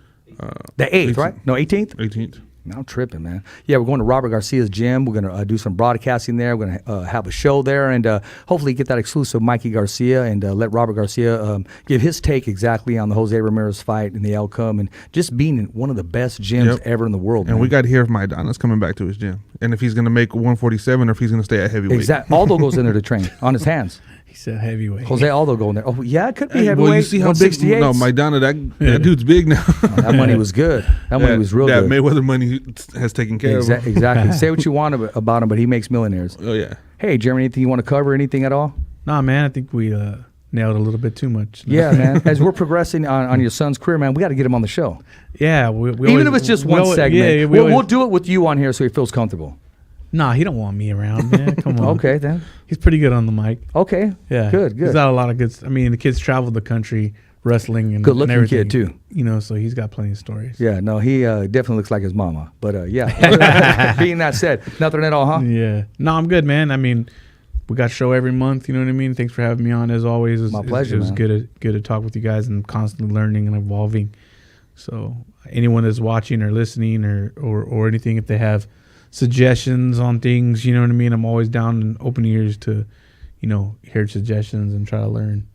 The 8th, right? No, 18th? 18th. I'm tripping, man. Yeah, we're going to Robert Garcia's gym. We're going to do some broadcasting there. We're going to have a show there and hopefully get that exclusive Mikey Garcia and let Robert Garcia give his take exactly on the Jose Ramirez fight and the outcome and just being in one of the best gyms ever in the world. And man. we got to hear if Maidana's coming back to his gym and if he's going to make 147 or if he's going to stay at heavyweight. Exactly. Aldo goes in there to train on his hands. He said heavyweight. Jose Aldo going there. Oh yeah, it could be Hey, heavyweight. well, you see how big? 168. No, Maidana, that dude's big now. That money was good. That money was real good. Mayweather money has taken care of him. Exactly. Say what you want about him, but he makes millionaires. Oh yeah. Hey, Jeremy, anything you want to cover? Anything at all? Nah, man, I think we nailed a little bit too much. Yeah, man. As we're progressing on your son's career, man, we got to get him on the show. Yeah, we Even always, if it's just we one always- segment. Yeah, We'll do it with you on here so he feels comfortable. Nah, he don't want me around, man. Come on. Okay, then. He's pretty good on the mic. Okay. Yeah, Good. He's got a lot of good. I mean, the kid's traveled the country wrestling and Good-looking and everything, kid, too. You know, so he's got plenty of stories. Yeah, no, he definitely looks like his mama. But yeah, being that said, nothing at all, huh? Yeah. No, I'm good, man. I mean, we got a show every month. You know what I mean? Thanks for having me on. As always, My pleasure, It was man. good to talk with you guys and constantly learning and evolving. So anyone that's watching or listening or anything, if they have suggestions on things, you know what I mean? I'm always down and open ears to, hear suggestions and try to learn.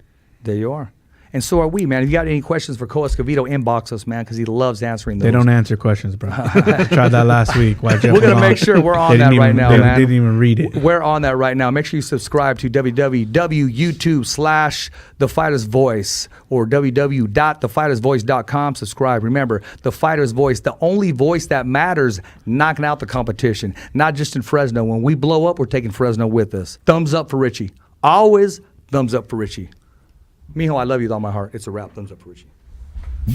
There you are. And so are we, man. If you got any questions for Co Escovedo, inbox us, man, because he loves answering those. They don't answer questions, bro. I tried that last week. We're We're going to make sure we're on that right now, man. They didn't even read it. We're on that right now. Make sure you subscribe to www.youtube/The Fighter's Voice or www.thefightersvoice.com. Subscribe. Remember, The Fighter's Voice, the only voice that matters, knocking out the competition. Not just in Fresno. When we blow up, we're taking Fresno with us. Thumbs up for Richie. Always thumbs up for Richie. Mijo, I love you with all my heart. It's a wrap. Thumbs up for Richie.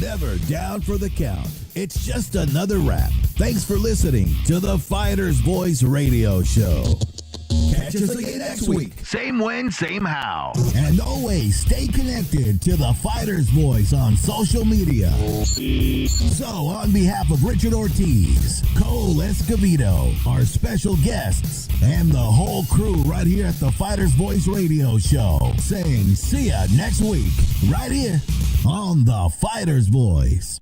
Never down for the count. It's just another wrap. Thanks for listening to the Fighter's Voice Radio Show. Catch us again next week. Same when, same how. And always stay connected to the Fighter's Voice on social media. So, on behalf of Richard Ortiz, Cole Escovedo, our special guests, and the whole crew right here at the Fighter's Voice Radio Show, saying see ya next week, right here on the Fighter's Voice.